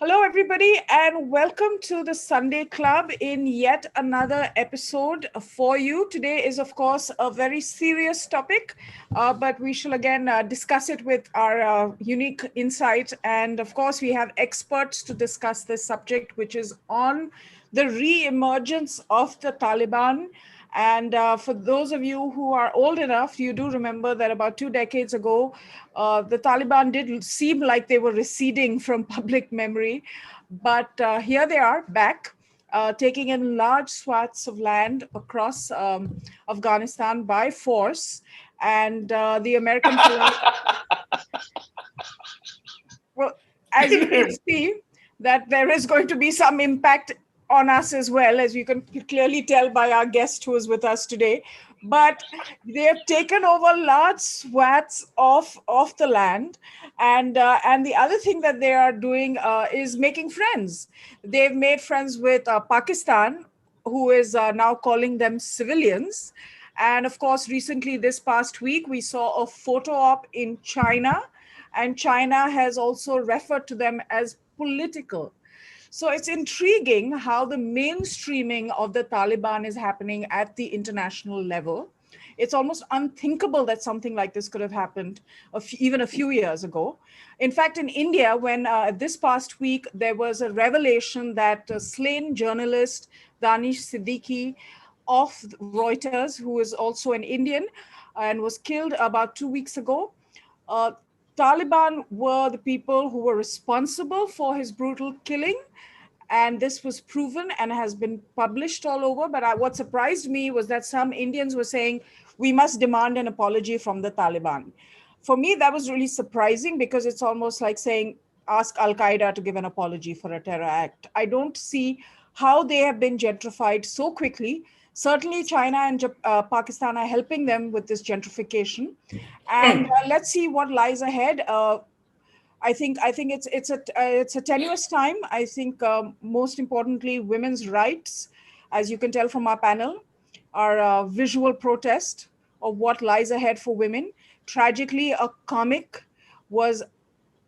Hello, everybody, and welcome to the Sunday Club in yet another episode for you. Today is, of course, a very serious topic, but we shall again discuss it with our unique insight. And of course, we have experts to discuss this subject, which is on the re-emergence of the Taliban. And for those of you who are old enough, you do remember that about 2 decades ago, the Taliban did seem like they were receding from public memory. But here they are back, taking in large swaths of land across Afghanistan by force. And the American... well, as you can see, that there is going to be some impact on us as well, as you can clearly tell by our guest who is with us today. But they have taken over large swaths of the land. And the other thing that they are doing is making friends. They've made friends with Pakistan, who is now calling them civilians. And of course, recently, this past week, we saw a photo op in China, and China has also referred to them as political. So it's intriguing how the mainstreaming of the Taliban is happening at the international level. It's almost unthinkable that something like this could have happened even a few years ago. In fact, in India, when this past week, there was a revelation that slain journalist Danish Siddiqui of Reuters, who is also an Indian and was killed about 2 weeks ago, Taliban were the people who were responsible for his brutal killing. And this was proven and has been published all over. But what surprised me was that some Indians were saying, we must demand an apology from the Taliban. For me, that was really surprising because it's almost like saying, ask Al-Qaeda to give an apology for a terror act. I don't see how they have been gentrified so quickly. Certainly, China and Pakistan are helping them with this gentrification. And let's see what lies ahead. I think it's a tenuous time. I think most importantly, women's rights, as you can tell from our panel, are a visual protest of what lies ahead for women. Tragically, a comic was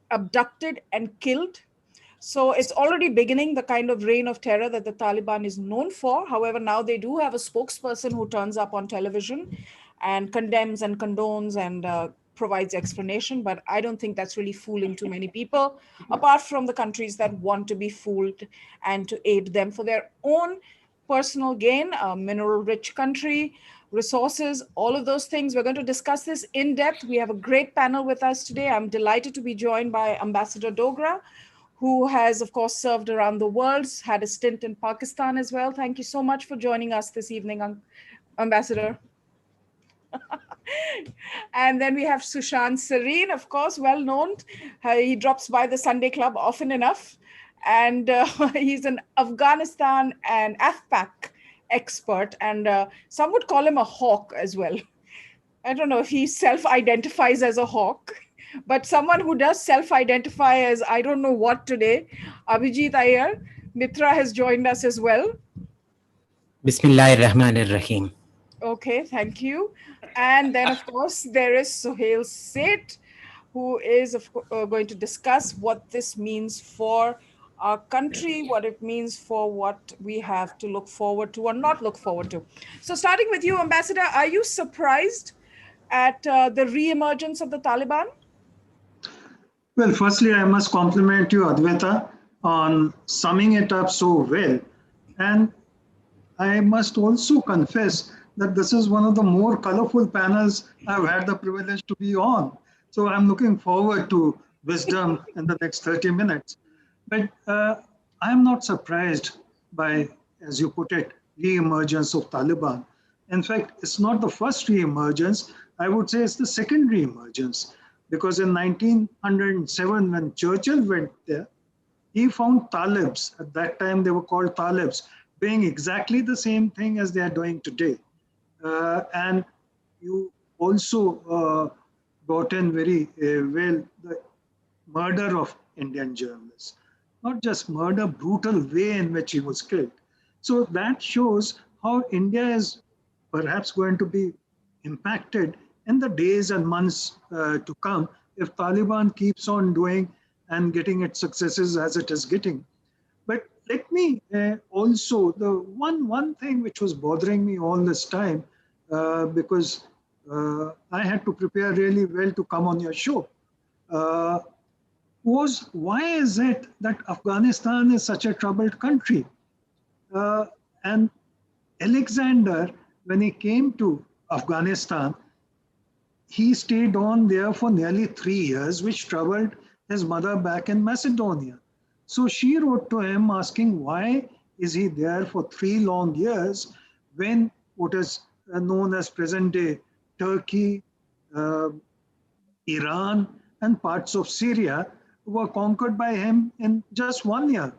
abducted and killed. So it's already beginning the kind of reign of terror that the Taliban is known for. However, now they do have a spokesperson who turns up on television and condemns and condones and provides explanation. But I don't think that's really fooling too many people, apart from the countries that want to be fooled and to aid them for their own personal gain, a mineral-rich country, resources, all of those things. We're going to discuss this in depth. We have a great panel with us today. I'm delighted to be joined by Ambassador Dogra, who has, of course, served around the world, had a stint in Pakistan as well. Thank you so much for joining us this evening, Ambassador. And then we have Sushant Sareen, of course, well known. He drops by the Sunday Club often enough. And he's an Afghanistan and AFPAC expert. And some would call him a hawk as well. I don't know if he self-identifies as a hawk, but someone who does self-identify as I don't know what today, Abhijit Iyer-Mitra has joined us as well. Bismillahir-Rahmanir-Rahim. Okay, thank you. And then, of course, there is Suhel, Seth, who is going to discuss what this means for our country, what it means for what we have to look forward to or not look forward to. So starting with you, Ambassador, are you surprised at the re-emergence of the Taliban? Well, firstly, I must compliment you, Advaita, on summing it up so well. And I must also confess that this is one of the more colorful panels I've had the privilege to be on. So I'm looking forward to wisdom in the next 30 minutes. But I'm not surprised by, as you put it, re-emergence of Taliban. In fact, it's not the first re-emergence. I would say it's the second re-emergence. Because in 1907, when Churchill went there, he found Talibs. At that time, they were called Talibs, doing exactly the same thing as they are doing today. And you also brought in very well the murder of Indian journalists. Not just murder, brutal way in which he was killed. So that shows how India is perhaps going to be impacted in the days and months to come if Taliban keeps on doing and getting its successes as it is getting. But let me also, the one thing which was bothering me all this time, because I had to prepare really well to come on your show, uh, was why is it that Afghanistan is such a troubled country? Uh, and Alexander, when he came to Afghanistan, he stayed on there for nearly 3 years, which troubled his mother back in Macedonia. So she wrote to him asking why is he there for 3 long years when what is known as present day Turkey, uh, Iran, and parts of Syria were conquered by him in just 1 year.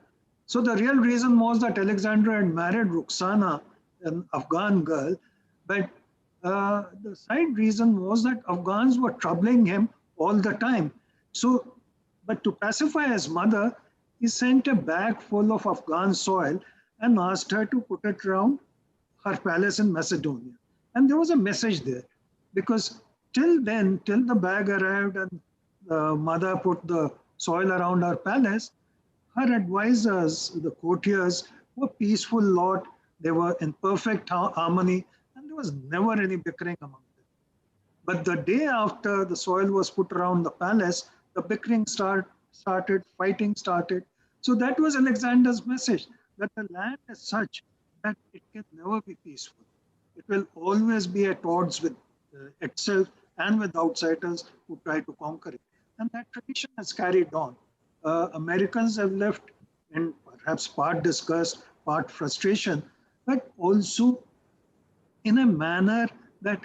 So the real reason was that Alexander had married Ruxana, an Afghan girl, but the side reason was that Afghans were troubling him all the time. So, but to pacify his mother, he sent a bag full of Afghan soil and asked her to put it around her palace in Macedonia. And there was a message there because till then, till the bag arrived and the mother put the soil around her palace, her advisors, the courtiers, were peaceful lot. They were in perfect harmony, and there was never any bickering among them. But the day after the soil was put around the palace, the bickering started, fighting started. So that was Alexander's message that the land is such that it can never be peaceful. It will always be at odds with itself and with outsiders who try to conquer it. And that tradition has carried on. Americans have left in perhaps part disgust, part frustration, but also in a manner that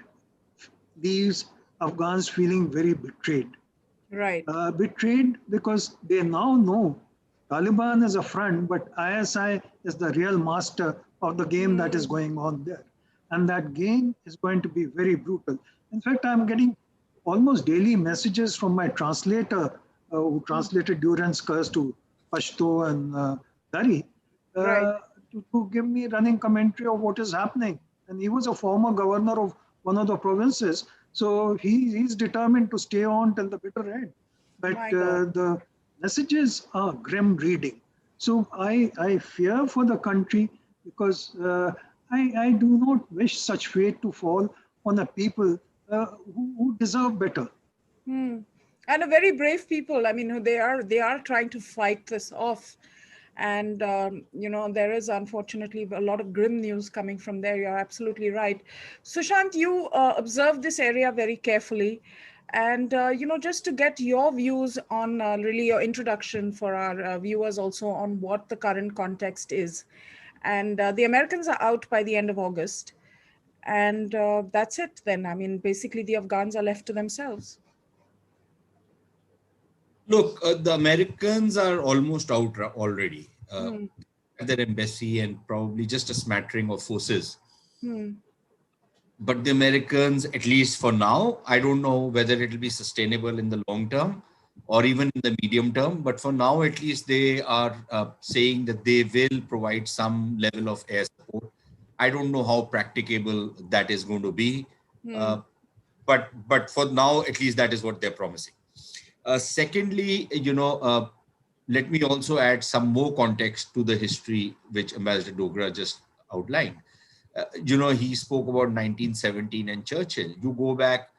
leaves Afghans feeling very betrayed. Right. Betrayed because they now know Taliban is a front, but ISI is the real master of the game that is going on there. And that game is going to be very brutal. In fact, I'm getting almost daily messages from my translator who translated Durand's curse to Pashto and Dari Right. to give me running commentary of what is happening. And he was a former governor of one of the provinces. So he's determined to stay on till the bitter end. But My God. the messages are grim reading. So I fear for the country because I do not wish such fate to fall on a people who deserve better. Hmm. And a very brave people. I mean, they are trying to fight this off. And there is unfortunately a lot of grim news coming from there. You're absolutely right. Sushant, you observed this area very carefully. And just to get your views on really your introduction for our viewers also on what the current context is. And the Americans are out by the end of August. And that's it then. I mean, basically the Afghans are left to themselves. Look, the Americans are almost out already. Hmm. At their embassy and probably just a smattering of forces. Hmm. But the Americans, at least for now, I don't know whether it will be sustainable in the long term or even in the medium term. But for now, at least they are saying that they will provide some level of air support. I don't know how practicable that is going to be. Hmm. Uh, but for now, at least that is what they're promising. Secondly, let me also add some more context to the history which Ambassador Dogra just outlined. He spoke about 1917 and Churchill. You go back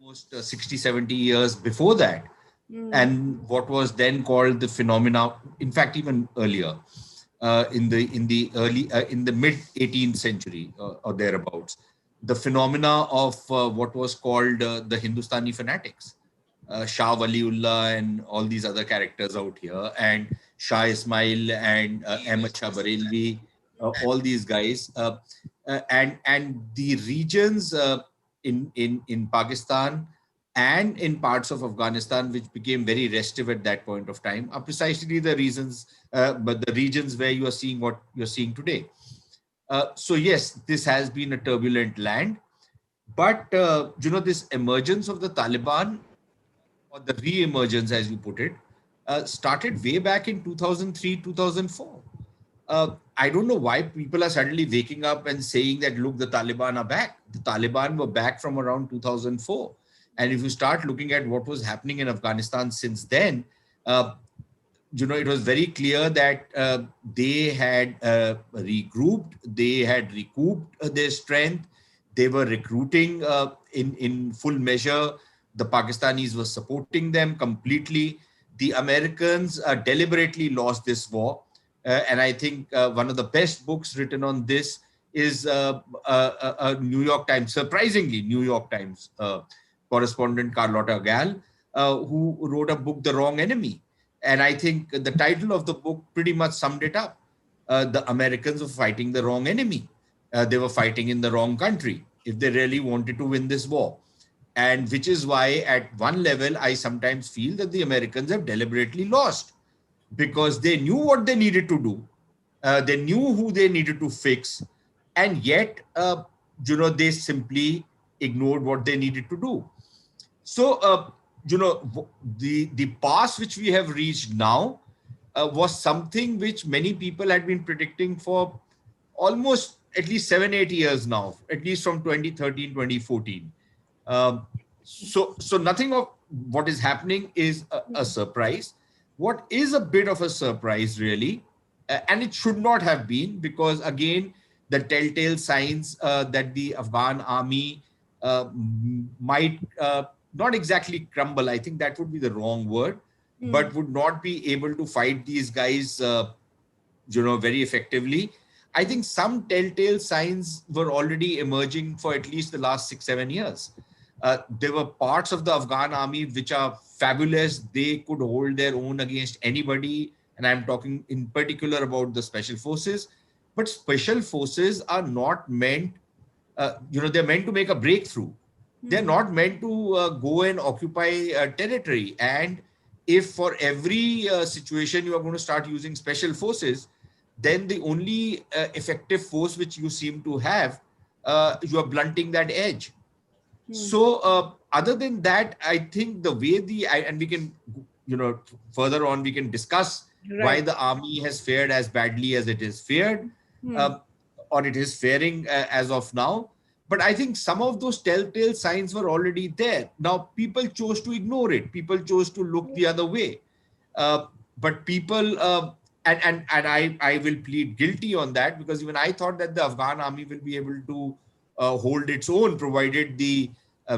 almost 60, 70 years before that, Hmm. and what was then called the phenomena, in fact, even earlier, in the mid 18th century or thereabouts, the phenomena of what was called the Hindustani fanatics. Shah Waliullah and all these other characters out here, and Shah Ismail and Ahmad Shah Barelvi, all these guys, and the regions in Pakistan and in parts of Afghanistan, which became very restive at that point of time, are precisely the reasons, but the regions where you are seeing what you're seeing today. So yes, this has been a turbulent land, but this emergence of the Taliban, or the re-emergence, as you put it, started way back in 2003, 2004. I don't know why people are suddenly waking up and saying that, look, the Taliban are back. The Taliban were back from around 2004. And if you start looking at what was happening in Afghanistan since then, uh, it was very clear that they had regrouped, they had recouped their strength, they were recruiting in full measure. The Pakistanis were supporting them completely. The Americans deliberately lost this war. And I think one of the best books written on this is a New York Times, surprisingly, New York Times correspondent Carlotta Gall, who wrote a book, The Wrong Enemy. And I think the title of the book pretty much summed it up. The Americans were fighting the wrong enemy. They were fighting in the wrong country if they really wanted to win this war. And which is why at one level, I sometimes feel that the Americans have deliberately lost because they knew what they needed to do. They knew who they needed to fix. And yet, they simply ignored what they needed to do. So, the pass which we have reached now was something which many people had been predicting for almost at least 7-8 years now, at least from 2013, 2014. So nothing of what is happening is a surprise. What is a bit of a surprise, really, and it should not have been, because again, the telltale signs that the Afghan army might not exactly crumble, I think that would be the wrong word, but would not be able to fight these guys, very effectively. I think some telltale signs were already emerging for at least the last 6-7 years. There were parts of the Afghan army which are fabulous. They could hold their own against anybody. And I'm talking in particular about the special forces. But special forces are not meant, they're meant to make a breakthrough. They're not meant to go and occupy territory. And if for every situation you are going to start using special forces, then the only effective force which you seem to have, you are blunting that edge. So other than that, I think the way and we can, further on, we can discuss why the army has fared as badly as it is fared, or it is faring as of now. But I think some of those telltale signs were already there. Now, people chose to ignore it. People chose to look the other way. But people, and I will plead guilty on that, because even I thought that the Afghan army will be able to hold its own, provided the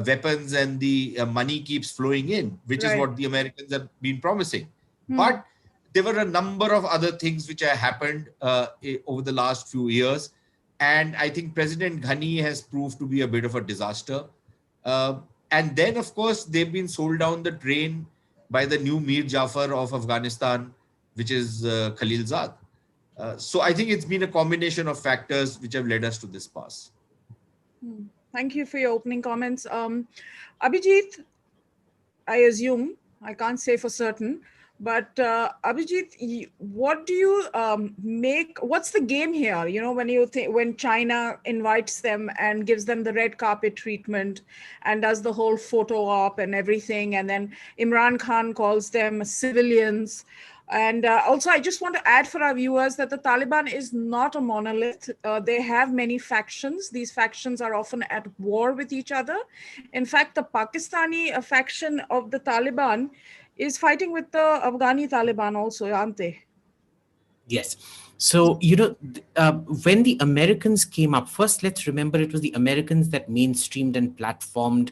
weapons and the money keeps flowing in, which is what the Americans have been promising. But there were a number of other things which have happened over the last few years. And I think President Ghani has proved to be a bit of a disaster. And then, of course, they've been sold down the train by the new Mir Jafar of Afghanistan, which is Khalilzad. So I think it's been a combination of factors which have led us to this pass. Thank you for your opening comments. Abhijit, I assume, I can't say for certain, but Abhijit, what do you what's the game here? When China invites them and gives them the red carpet treatment and does the whole photo op and everything, and then Imran Khan calls them civilians. And also, I just want to add for our viewers that the Taliban is not a monolith. They have many factions. These factions are often at war with each other. In fact, the Pakistani faction of the Taliban is fighting with the Afghani Taliban also, aren't they? Yes. So, when the Americans came up, first, let's remember it was the Americans that mainstreamed and platformed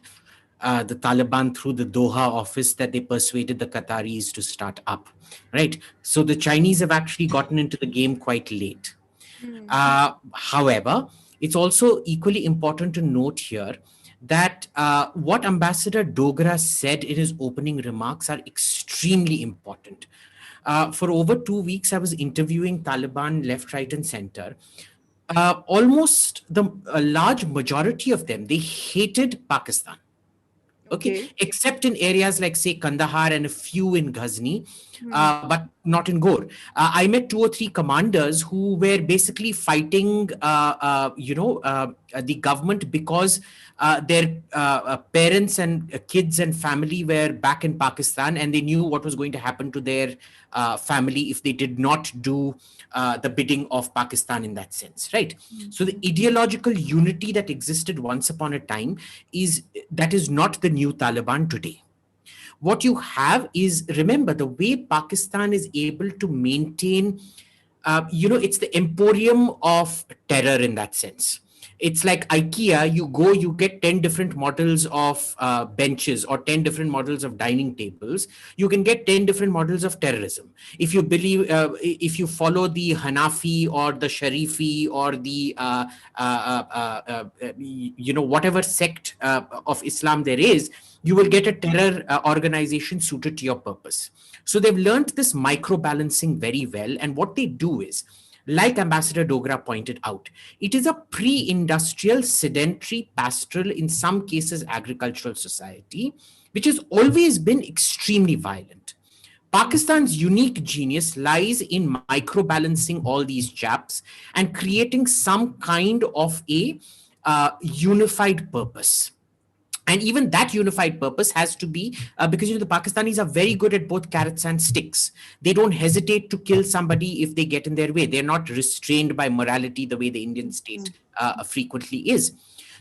the Taliban through the Doha office that they persuaded the Qataris to start up, right? So the Chinese have actually gotten into the game quite late. However, it's also equally important to note here that what Ambassador Dogra said in his opening remarks are extremely important. For over 2 weeks, I was interviewing Taliban left, right, and center. Almost a large majority of them, they hated Pakistan. Okay, except in areas like, say, Kandahar and a few in Ghazni, but not in Ghor. I met 2 or 3 commanders who were basically fighting, the government because their parents and kids and family were back in Pakistan, and they knew what was going to happen to their family if they did not do the bidding of Pakistan in that sense, right? So the ideological unity that existed once upon a time is not the new Taliban today. What you have is, remember, the way Pakistan is able to maintain, it's the emporium of terror in that sense. It's like IKEA, you go, you get 10 different models of benches or 10 different models of dining tables. You can get 10 different models of terrorism. If you follow the Hanafi or the Sharifi or the, whatever sect of Islam there is, you will get a terror organization suited to your purpose. So they've learned this micro balancing very well. And what they do is, like Ambassador Dogra pointed out, it is a pre industrial, sedentary, pastoral, in some cases agricultural society, which has always been extremely violent. Pakistan's unique genius lies in micro-balancing all these chaps and creating some kind of a unified purpose. And even that unified purpose has to be because the Pakistanis are very good at both carrots and sticks. They don't hesitate to kill somebody if they get in their way. They're not restrained by morality the way the Indian state frequently is.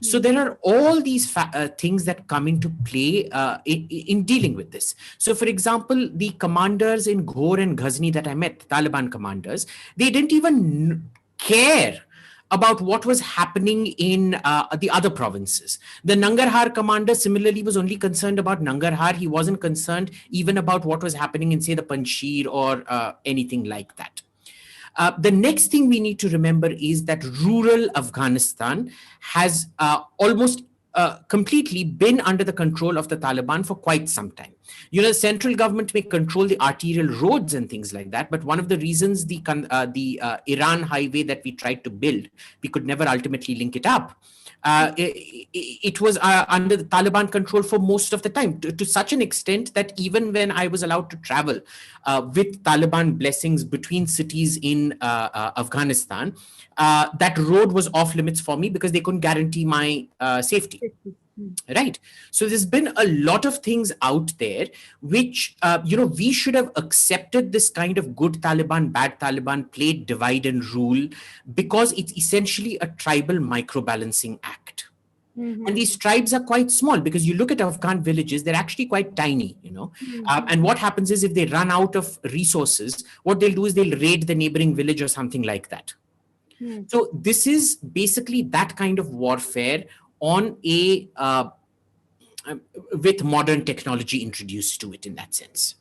So there are all these things that come into play in dealing with this. So, for example, the commanders in Ghor and Ghazni that I met, Taliban commanders, they didn't even care about what was happening in the other provinces. The Nangarhar commander similarly was only concerned about Nangarhar. He wasn't concerned even about what was happening in, say, the Panjshir or anything like that. The next thing we need to remember is that rural Afghanistan has almost completely been under the control of the Taliban for quite some time. The central government may control the arterial roads and things like that, but one of the reasons the Iran highway that we tried to build, we could never ultimately link it up. It was under the Taliban control for most of the time, to such an extent that even when I was allowed to travel with Taliban blessings between cities in Afghanistan, that road was off limits for me because they couldn't guarantee my safety. Right. So there's been a lot of things out there which, we should have accepted this kind of good Taliban, bad Taliban, played divide and rule, because it's essentially a tribal micro-balancing act. And these tribes are quite small, because you look at Afghan villages, they're actually quite tiny, and what happens is if they run out of resources, what they'll do is they'll raid the neighboring village or something like that. So this is basically that kind of warfare on a with modern technology introduced to it in that sense,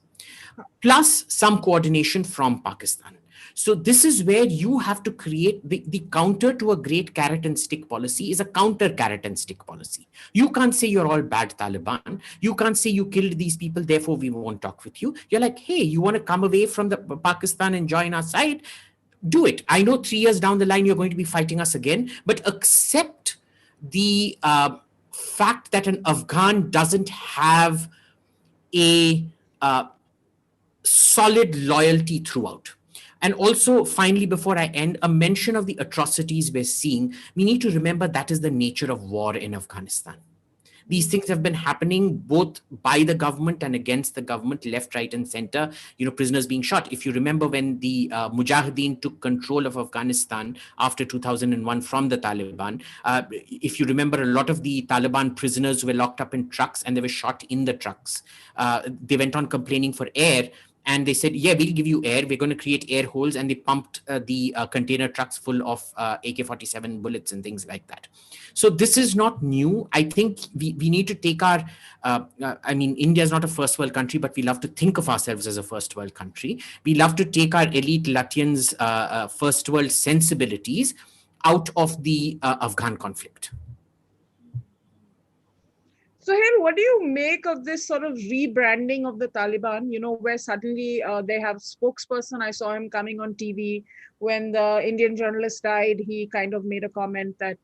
plus some coordination from Pakistan. So this is where you have to create the counter to a great carrot and stick policy is a counter carrot and stick policy. You can't say you're all bad Taliban. You can't say you killed these people, therefore we won't talk with you. You're like, hey, you want to come away from the Pakistan and join our side? Do it. I know 3 years down the line, you're going to be fighting us again, but accept the fact that an Afghan doesn't have a solid loyalty throughout. And also, finally, before I end, a mention of the atrocities we're seeing. We need to remember that is the nature of war in Afghanistan. These things have been happening both by the government and against the government, left, right, and center, prisoners being shot. If you remember when the Mujahideen took control of Afghanistan after 2001 from the Taliban, if you remember, a lot of the Taliban prisoners were locked up in trucks and they were shot in the trucks. They went on complaining for air. And they said, yeah, we'll give you air. We're going to create air holes. And they pumped the container trucks full of AK-47 bullets and things like that. So this is not new. I think we need to take our, India is not a first world country, but we love to think of ourselves as a first world country. We love to take our elite Latvians' first world sensibilities out of the Afghan conflict. Suhel, what do you make of this sort of rebranding of the Taliban, where suddenly they have spokesperson? I saw him coming on TV. When the Indian journalist died, he kind of made a comment that,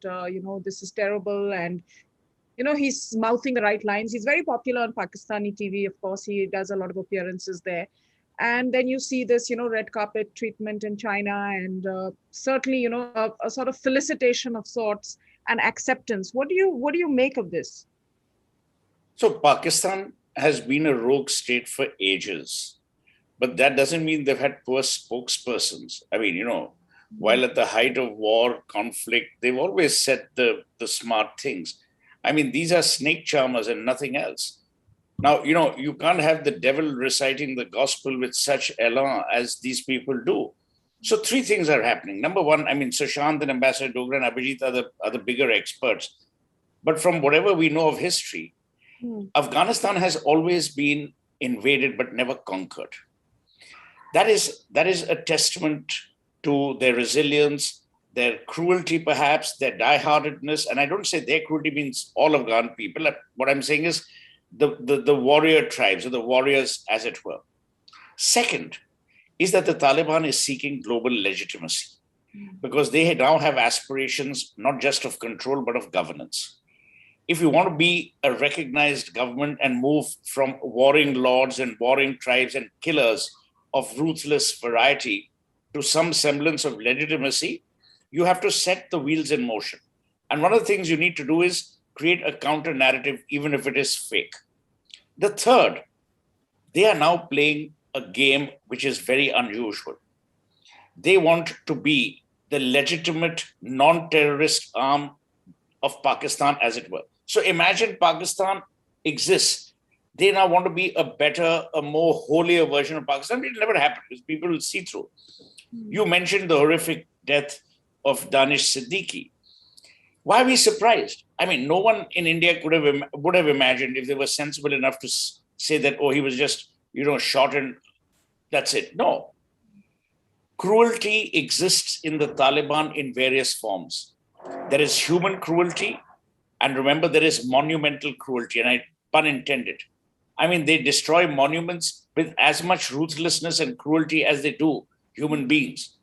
this is terrible. And, he's mouthing the right lines. He's very popular on Pakistani TV. Of course, he does a lot of appearances there. And then you see this, red carpet treatment in China, and certainly, a sort of felicitation of sorts and acceptance. What do you make of this? So Pakistan has been a rogue state for ages, but that doesn't mean they've had poor spokespersons. While at the height of war, conflict, they've always said the smart things. These are snake charmers and nothing else. Now, you can't have the devil reciting the gospel with such elan as these people do. So three things are happening. Number one, I mean, Sushant and Ambassador Dogra and Abhijit are the bigger experts. But from whatever we know of history, Afghanistan has always been invaded but never conquered. That is a testament to their resilience, their cruelty, perhaps, their die-heartedness. And I don't say their cruelty means all Afghan people. What I'm saying is the warrior tribes, or the warriors, as it were. Second is that the Taliban is seeking global legitimacy because they now have aspirations not just of control, but of governance. If you want to be a recognized government and move from warring lords and warring tribes and killers of ruthless variety to some semblance of legitimacy, you have to set the wheels in motion. And one of the things you need to do is create a counter narrative, even if it is fake. The third, they are now playing a game which is very unusual. They want to be the legitimate non-terrorist arm of Pakistan, as it were. So imagine Pakistan exists. They now want to be a better, a more holier version of Pakistan. It never happened because people will see through. You mentioned the horrific death of Danish Siddiqui. Why are we surprised? I mean, no one in India would have imagined, if they were sensible enough to say that, oh, he was just, shot and that's it. No. Cruelty exists in the Taliban in various forms. There is human cruelty, and remember, there is monumental cruelty, and pun intended. I mean, they destroy monuments with as much ruthlessness and cruelty as they do human beings.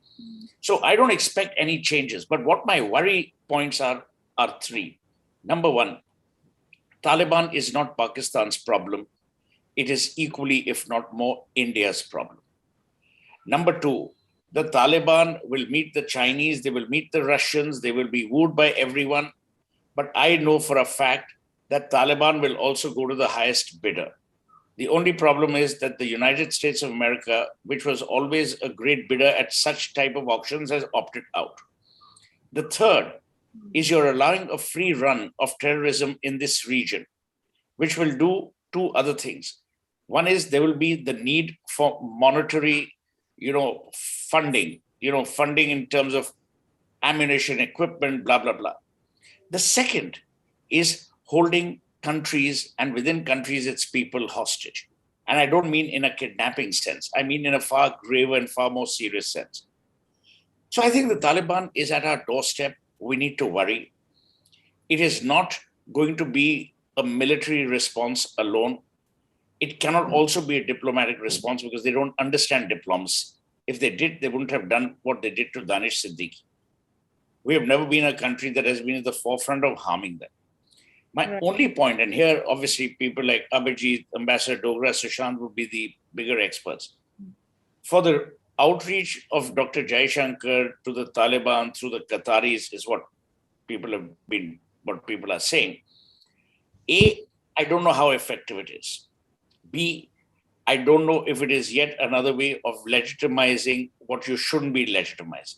So I don't expect any changes. But what my worry points are three. Number one, Taliban is not Pakistan's problem. It is equally, if not more, India's problem. Number two, the Taliban will meet the Chinese, they will meet the Russians, they will be wooed by everyone. But I know for a fact that Taliban will also go to the highest bidder. The only problem is that the United States of America, which was always a great bidder at such type of auctions, has opted out. The third is you're allowing a free run of terrorism in this region, which will do two other things. One is there will be the need for monetary, funding, funding in terms of ammunition, equipment, blah, blah, blah. The second is holding countries and within countries its people hostage. And I don't mean in a kidnapping sense. I mean in a far graver and far more serious sense. So I think the Taliban is at our doorstep. We need to worry. It is not going to be a military response alone. It cannot also be a diplomatic response because they don't understand diplomacy. If they did, they wouldn't have done what they did to Danish Siddiqui. We have never been a country that has been at the forefront of harming them. My only point, and here obviously people like Abhijit, Ambassador Dogra, Sushant would be the bigger experts. For the outreach of Dr. Jaishankar to the Taliban through the Qataris is what people are saying. A, I don't know how effective it is. B, I don't know if it is yet another way of legitimizing what you shouldn't be legitimizing.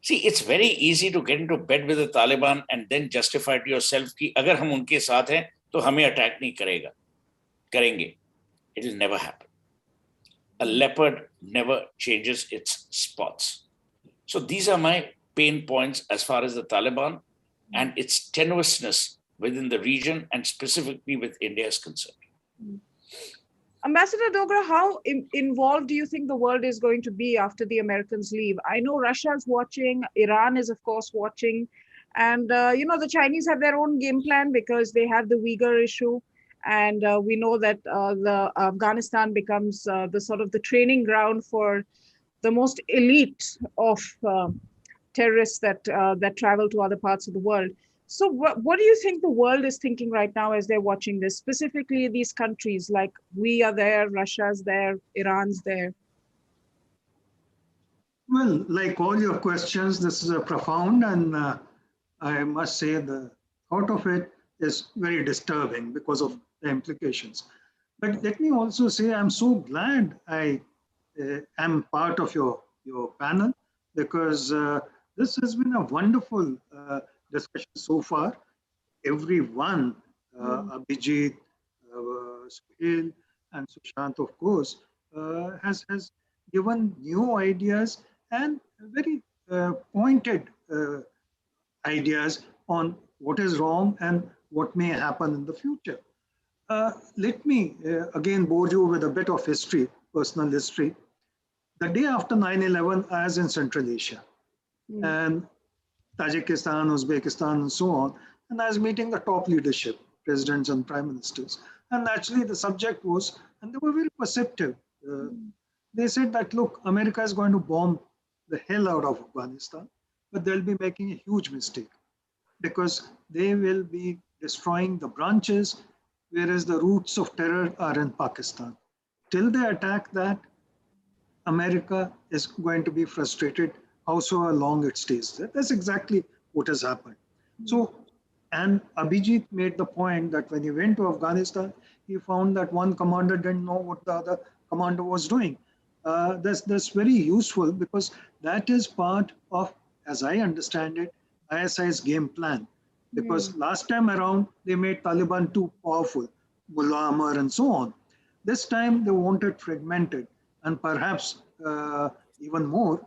See, it's very easy to get into bed with the Taliban and then justify to yourself कि अगर हम उनके साथ हैं तो हमें attack नहीं करेंगे. It will never happen. A leopard never changes its spots. So these are my pain points as far as the Taliban and its tenuousness within the region and specifically with India is concerned. Ambassador Dogra, how involved do you think the world is going to be after the Americans leave? I know Russia is watching, Iran is of course watching, and the Chinese have their own game plan because they have the Uyghur issue, and we know that the Afghanistan becomes the training ground for the most elite of terrorists that travel to other parts of the world. So what do you think the world is thinking right now as they're watching this, specifically these countries like we are there, Russia's there, Iran's there? Well, like all your questions, this is a profound, and I must say the thought of it is very disturbing because of the implications. But let me also say I'm so glad I am part of your panel because this has been a wonderful discussion so far. Everyone, Abhijit, Suhel and Sushant, of course, has given new ideas and very pointed ideas on what is wrong and what may happen in the future. Let me again bore you with a bit of history, personal history. The day after 9/11, I was in Central Asia and Tajikistan, Uzbekistan, and so on. And I was meeting the top leadership, presidents and prime ministers. And actually, the subject was, and they were very perceptive. They said that, look, America is going to bomb the hell out of Afghanistan, but they'll be making a huge mistake because they will be destroying the branches, whereas the roots of terror are in Pakistan. Till they attack that, America is going to be frustrated however long it stays there. That's exactly what has happened. So, and Abhijit made the point that when he went to Afghanistan, he found that one commander didn't know what the other commander was doing. That's very useful because that is part of, as I understand it, ISI's game plan. Because last time around, they made Taliban too powerful, Mullah Amr and so on. This time, they want it fragmented and perhaps even more.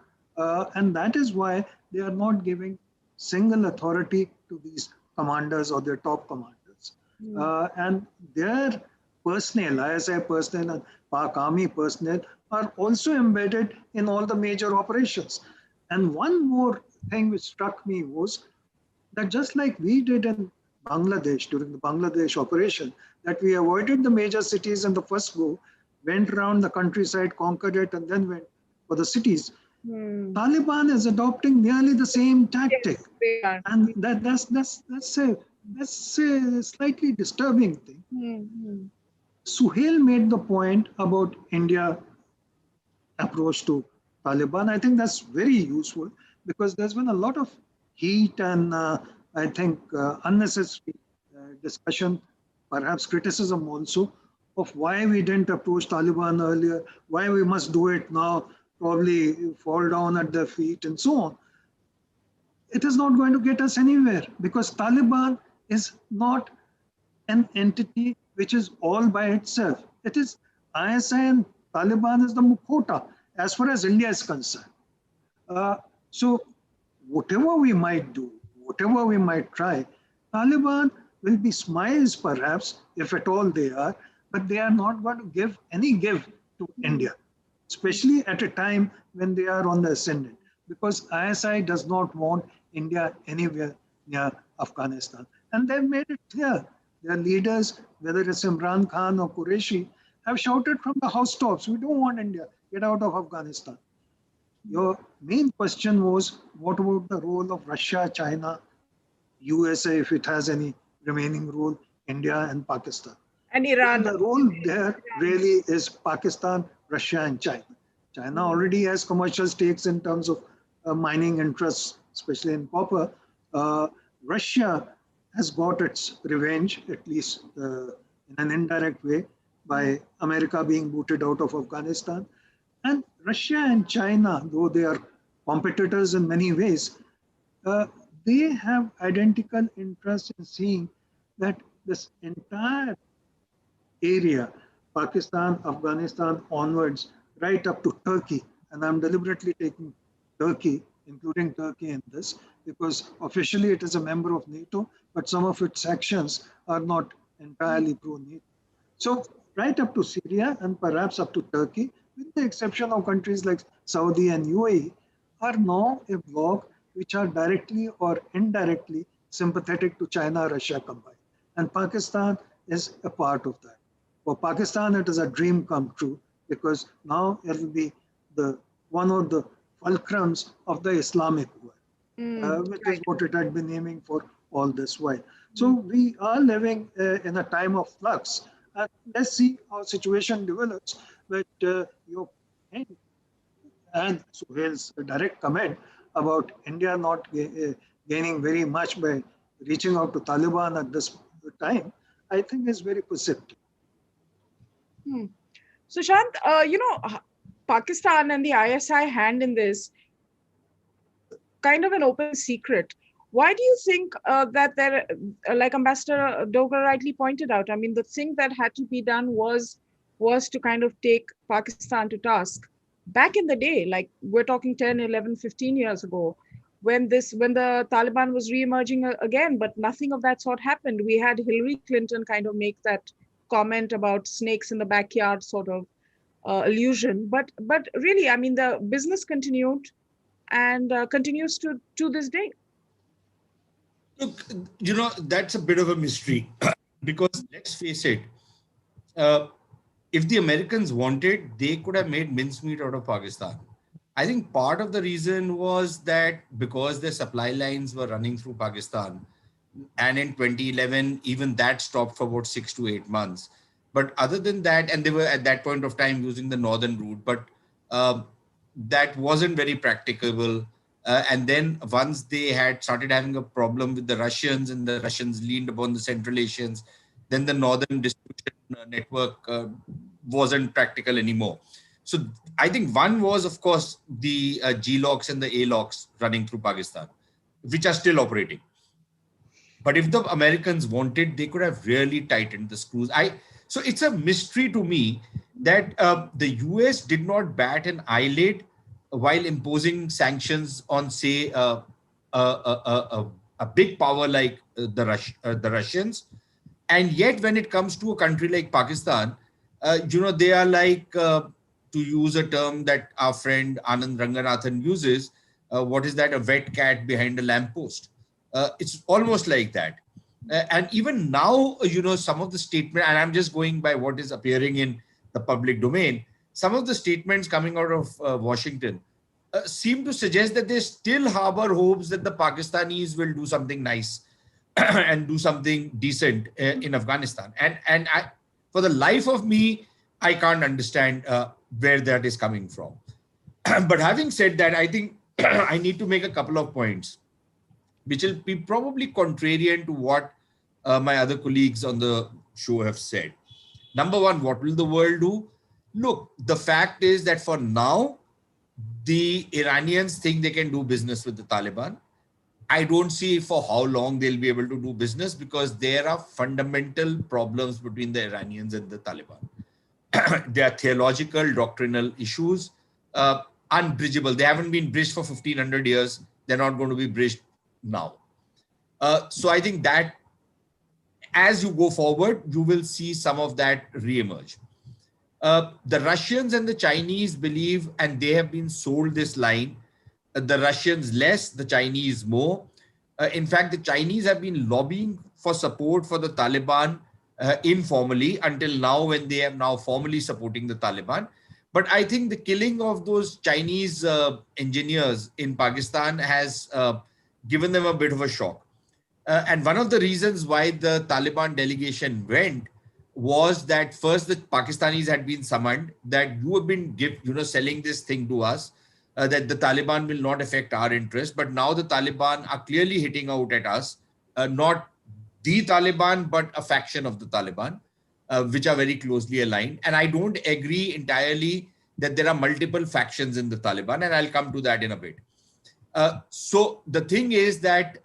And that is why they are not giving single authority to these commanders or their top commanders. And their personnel, ISI personnel and Pak Army personnel are also embedded in all the major operations. And one more thing which struck me was that just like we did in Bangladesh during the Bangladesh operation, that we avoided the major cities in the first go, went around the countryside, conquered it, and then went for the cities. Taliban is adopting nearly the same tactic, and that's a slightly disturbing thing. Suhel made the point about India approach to Taliban. I think that's very useful because there's been a lot of heat and I think unnecessary discussion, perhaps criticism also, of why we didn't approach Taliban earlier, why we must do it now, probably fall down at their feet and so on. It is not going to get us anywhere because Taliban is not an entity which is all by itself. It is ISI and Taliban is the mukhota as far as India is concerned. So whatever we might do, whatever we might try, Taliban will be smiles perhaps, if at all they are, but they are not going to give any give to India, especially at a time when they are on the ascendant, because ISI does not want India anywhere near Afghanistan. And they've made it clear. Their leaders, whether it's Imran Khan or Qureshi, have shouted from the housetops, we don't want India, get out of Afghanistan. Your main question was, what about the role of Russia, China, USA, if it has any remaining role, India and Pakistan? And Iran. The role there really is Pakistan, Russia and China. China already has commercial stakes in terms of mining interests, especially in copper. Russia has got its revenge, at least in an indirect way, by America being booted out of Afghanistan. And Russia and China, though they are competitors in many ways, they have identical interest in seeing that this entire area, Pakistan, Afghanistan onwards, right up to Turkey, and I'm deliberately taking Turkey, including Turkey in this, because officially it is a member of NATO, but some of its actions are not entirely pro-NATO. So right up to Syria and perhaps up to Turkey, with the exception of countries like Saudi and UAE, are now a bloc which are directly or indirectly sympathetic to China, Russia combined. And Pakistan is a part of that. For Pakistan, it is a dream come true because now it will be one of the fulcrums of the Islamic world, which is what it had been aiming for all this while. So we are living in a time of flux. Let's see how situation develops. But your point and Suhel's direct comment about India not gaining very much by reaching out to Taliban at this time, I think is very perceptive. Sushant, Pakistan and the ISI hand in this kind of an open secret. Why do you think that there, like Ambassador Dogra rightly pointed out, I mean, the thing that had to be done was to kind of take Pakistan to task. Back in the day, like we're talking 10, 11, 15 years ago, when the Taliban was re-emerging again, but nothing of that sort happened. We had Hillary Clinton kind of make that comment about snakes in the backyard sort of allusion. But really, I mean, the business continued and continues to this day. Look, that's a bit of a mystery because let's face it, uh, if the Americans wanted, they could have made mincemeat out of Pakistan. I think part of the reason was that because their supply lines were running through Pakistan, and in 2011, even that stopped for about 6 to 8 months. But other than that, and they were at that point of time using the northern route, but uh, that wasn't very practicable. And then once they had started having a problem with the Russians and the Russians leaned upon the Central Asians, then the northern distribution network wasn't practical anymore. So I think one was, of course, the G-locks and the A-locks running through Pakistan, which are still operating. But if the Americans wanted, they could have really tightened the screws. So it's a mystery to me that the US did not bat an eyelid while imposing sanctions on, say, a big power like the Russians. And yet, when it comes to a country like Pakistan, they are like, to use a term that our friend Anand Ranganathan uses, what is that? A wet cat behind a lamppost. It's almost like that. And even now, some of the statement, and I'm just going by what is appearing in the public domain, some of the statements coming out of Washington seem to suggest that they still harbor hopes that the Pakistanis will do something nice and do something decent in Afghanistan. And for the life of me, I can't understand where that is coming from. But having said that, I think I need to make a couple of points, which will be probably contrarian to what my other colleagues on the show have said. Number one, what will the world do? Look, the fact is that for now, the Iranians think they can do business with the Taliban. I don't see for how long they'll be able to do business because there are fundamental problems between the Iranians and the Taliban. There are theological, doctrinal issues, unbridgeable. They haven't been bridged for 1500 years. They're not going to be bridged now. So I think that as you go forward, you will see some of that re-emerge. The Russians and the Chinese believe, and they have been sold this line, the Russians less, the Chinese more. In fact, the Chinese have been lobbying for support for the Taliban informally until now, when they are now formally supporting the Taliban. But I think the killing of those Chinese engineers in Pakistan has given them a bit of a shock. And one of the reasons why the Taliban delegation went was that first the Pakistanis had been summoned, that you have been selling this thing to us, that the Taliban will not affect our interest. But now the Taliban are clearly hitting out at us, not the Taliban, but a faction of the Taliban, which are very closely aligned. And I don't agree entirely that there are multiple factions in the Taliban, and I'll come to that in a bit. So the thing is that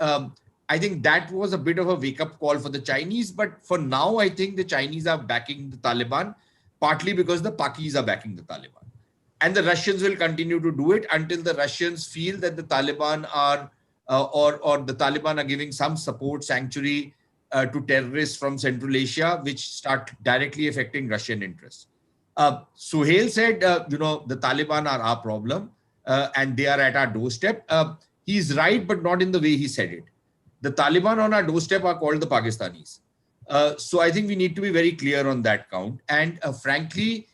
I think that was a bit of a wake-up call for the Chinese. But for now, I think the Chinese are backing the Taliban, partly because the Pakis are backing the Taliban. And the Russians will continue to do it until the Russians feel that the Taliban are, or the Taliban are giving some support, sanctuary to terrorists from Central Asia, which start directly affecting Russian interests. Suhel said, the Taliban are our problem and they are at our doorstep. He's right, but not in the way he said it. The Taliban on our doorstep are called the Pakistanis. So I think we need to be very clear on that count. And frankly,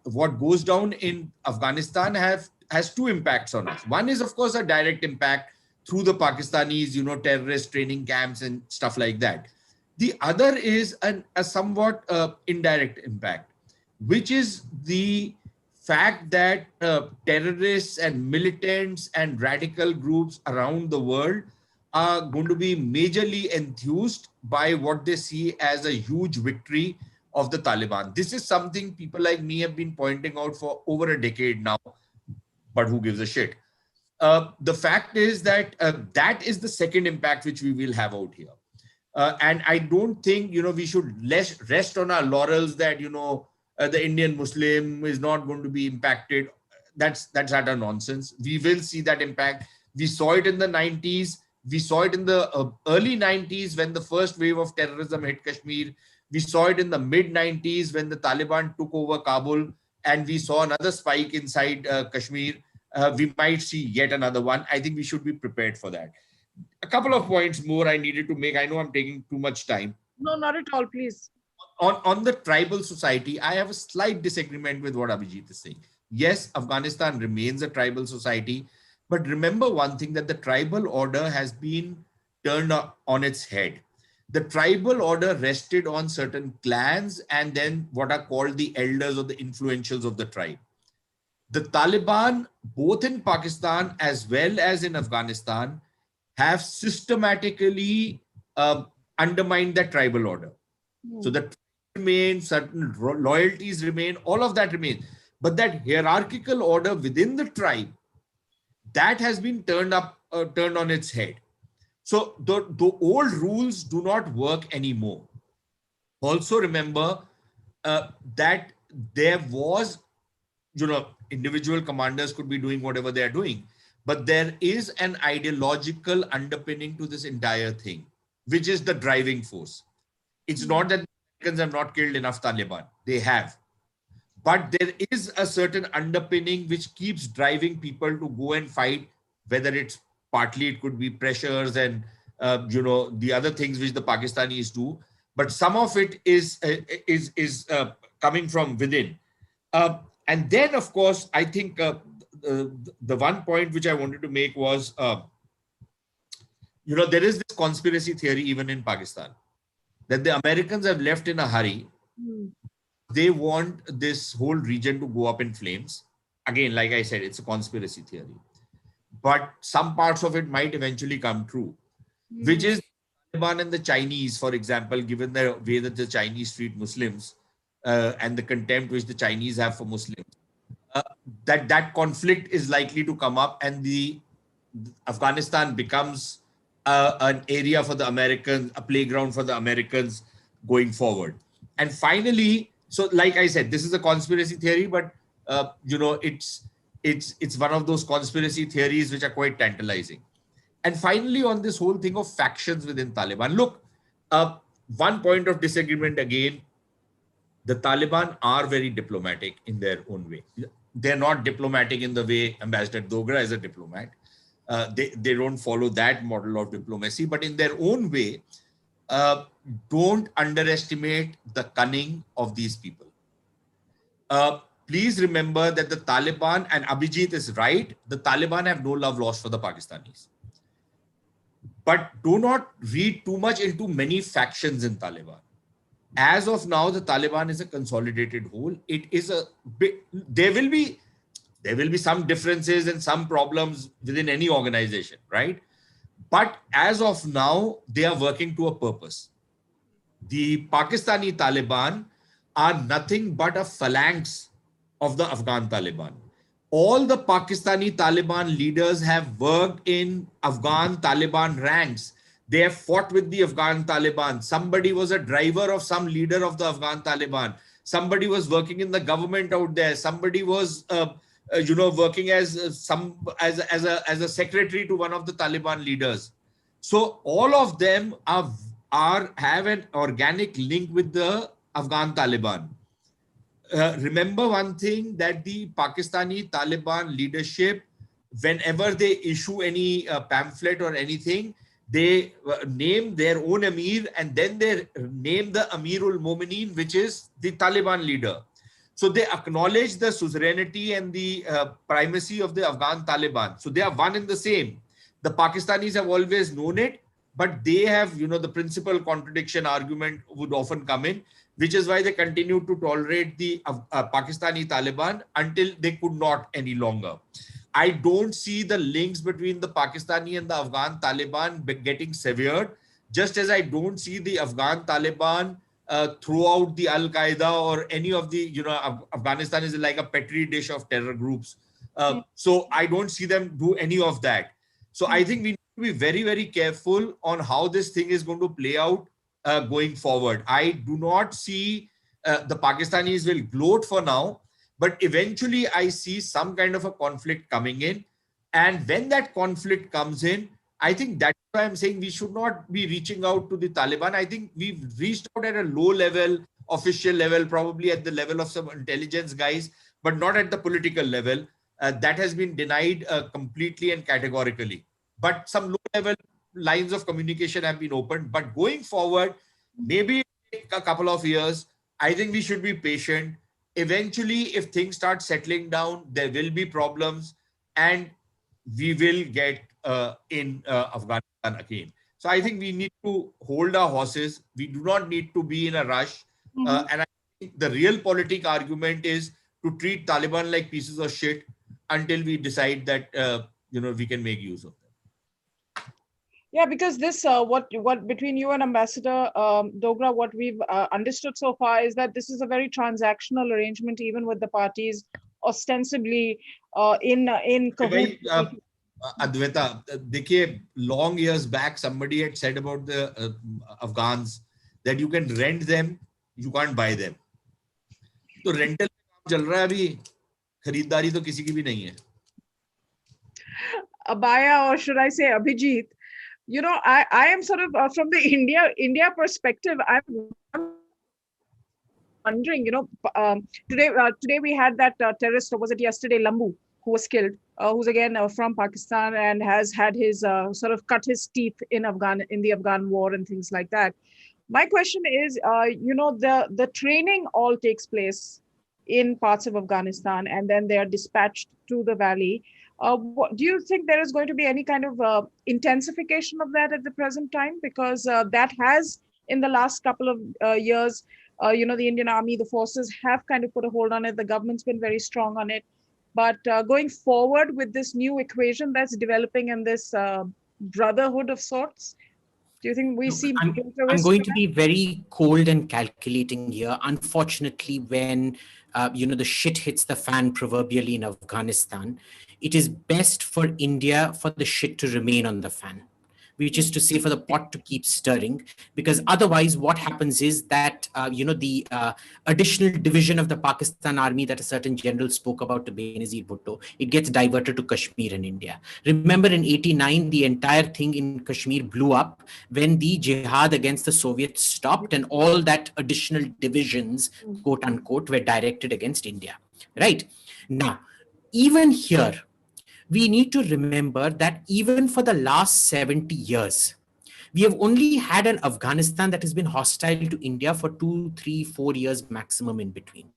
what goes down in Afghanistan has two impacts on us. One is, of course, a direct impact through the Pakistanis, terrorist training camps and stuff like that. The other is a somewhat indirect impact, which is the fact that terrorists and militants and radical groups around the world are going to be majorly enthused by what they see as a huge victory of the Taliban. This is something people like me have been pointing out for over a decade now, but who gives a shit? The fact is that that is the second impact which we will have out here. And I don't think, we should rest on our laurels that, the Indian Muslim is not going to be impacted. That's utter nonsense. We will see that impact. We saw it in the 90s. We saw it in the early 90s when the first wave of terrorism hit Kashmir. We saw it in the mid 90s when the Taliban took over Kabul, and we saw another spike inside Kashmir. We might see yet another one. I think we should be prepared for that. A couple of points more I needed to make. I know I'm taking too much time. No, not at all, please. On the tribal society, I have a slight disagreement with what Abhijit is saying. Yes, Afghanistan remains a tribal society, but remember one thing, that the tribal order has been turned on its head. The tribal order rested on certain clans and then what are called the elders or the influentials of the tribe. The Taliban, both in Pakistan as well as in Afghanistan, have systematically undermined that tribal order. So the tribe remains, certain loyalties remain, all of that remains. But that hierarchical order within the tribe, that has been turned on its head. So the old rules do not work anymore. Also remember that there was, individual commanders could be doing whatever they are doing, but there is an ideological underpinning to this entire thing, which is the driving force. It's not that the Americans have not killed enough Taliban. They have. But there is a certain underpinning which keeps driving people to go and fight, whether it's partly it could be pressures and, the other things which the Pakistanis do. But some of it is coming from within. And then, of course, I think the one point which I wanted to make was, there is this conspiracy theory even in Pakistan that the Americans have left in a hurry. They want this whole region to go up in flames. Again, like I said, it's a conspiracy theory. But some parts of it might eventually come true, which is Taliban and the Chinese, for example, given the way that the Chinese treat Muslims and the contempt which the Chinese have for Muslims, that conflict is likely to come up, and the Afghanistan becomes an area for the Americans, a playground for the Americans going forward. And finally, so like I said, this is a conspiracy theory, but it's one of those conspiracy theories which are quite tantalizing. And finally, on this whole thing of factions within Taliban, look, one point of disagreement again, the Taliban are very diplomatic in their own way. They're not diplomatic in the way Ambassador Dogra is a diplomat. They don't follow that model of diplomacy, but in their own way, don't underestimate the cunning of these people. Please remember that the Taliban, and Abhijit is right, the Taliban have no love lost for the Pakistanis. But do not read too much into many factions in Taliban. As of now, the Taliban is a consolidated whole. It is a big, there will be some differences and some problems within any organization, right? But as of now, they are working to a purpose. The Pakistani Taliban are nothing but a phalanx of the Afghan Taliban. All the Pakistani Taliban leaders have worked in Afghan Taliban ranks. They have fought with the Afghan Taliban. Somebody was a driver of some leader of the Afghan Taliban. Somebody was working in the government out there. Somebody was, working as a secretary to one of the Taliban leaders. So all of them have an organic link with the Afghan Taliban. Remember one thing, that the Pakistani Taliban leadership, whenever they issue any pamphlet or anything, they name their own Amir, and then they name the Amirul Mu'mineen, which is the Taliban leader. So they acknowledge the suzerainty and the primacy of the Afghan Taliban. So they are one and the same. The Pakistanis have always known it, but they have, the principal contradiction argument would often come in, which is why they continue to tolerate the Pakistani Taliban until they could not any longer. I don't see the links between the Pakistani and the Afghan Taliban getting severed, just as I don't see the Afghan Taliban throughout the Al-Qaeda or any of the, Afghanistan is like a petri dish of terror groups. So I don't see them do any of that. So I think we need to be very, very careful on how this thing is going to play out going forward. I do not see the Pakistanis will gloat for now, but eventually I see some kind of a conflict coming in. And when that conflict comes in, I think that's why I'm saying we should not be reaching out to the Taliban. I think we've reached out at a low level, official level, probably at the level of some intelligence guys, but not at the political level. That has been denied completely and categorically. But some low level lines of communication have been opened. But going forward, maybe a couple of years, I think we should be patient. Eventually, if things start settling down, there will be problems and we will get in Afghanistan again. So I think we need to hold our horses. We do not need to be in a rush. And I think the real politic argument is to treat Taliban like pieces of shit until we decide that we can make use of them. Yeah, because this what between you and Ambassador Dogra, what we've understood so far is that this is a very transactional arrangement, even with the parties ostensibly in cahoots. Advaita, देखिए, long years back, somebody had said about the Afghans that you can rent them, you can't buy them. तो rental काम चल रहा है अभी, खरीदारी तो किसी की भी नहीं है. Abaya, or should I say Abhijit, I am sort of from the India perspective, I'm wondering, today we had that terrorist, or was it yesterday, Lambu, who was killed, who's again from Pakistan and has had his sort of cut his teeth in the Afghan war and things like that. My question is, the training all takes place in parts of Afghanistan, and then they are dispatched to the valley. Do you think there is going to be any kind of intensification of that at the present time? Because that has, in the last couple of years, the Indian Army, the forces have kind of put a hold on it. The government's been very strong on it. But going forward with this new equation that's developing and this brotherhood of sorts, do you think we see? I'm going to be very cold and calculating here. Unfortunately, when the shit hits the fan proverbially in Afghanistan, it is best for India for the shit to remain on the fan, which is to say for the pot to keep stirring, because otherwise what happens is that, the additional division of the Pakistan army that a certain general spoke about to Benazir Bhutto, it gets diverted to Kashmir and India. Remember in 89, the entire thing in Kashmir blew up when the jihad against the Soviets stopped and all that additional divisions, quote unquote, were directed against India, right? Now, even here, we need to remember that even for the last 70 years, we have only had an Afghanistan that has been hostile to India for 2, 3, 4 years maximum in between.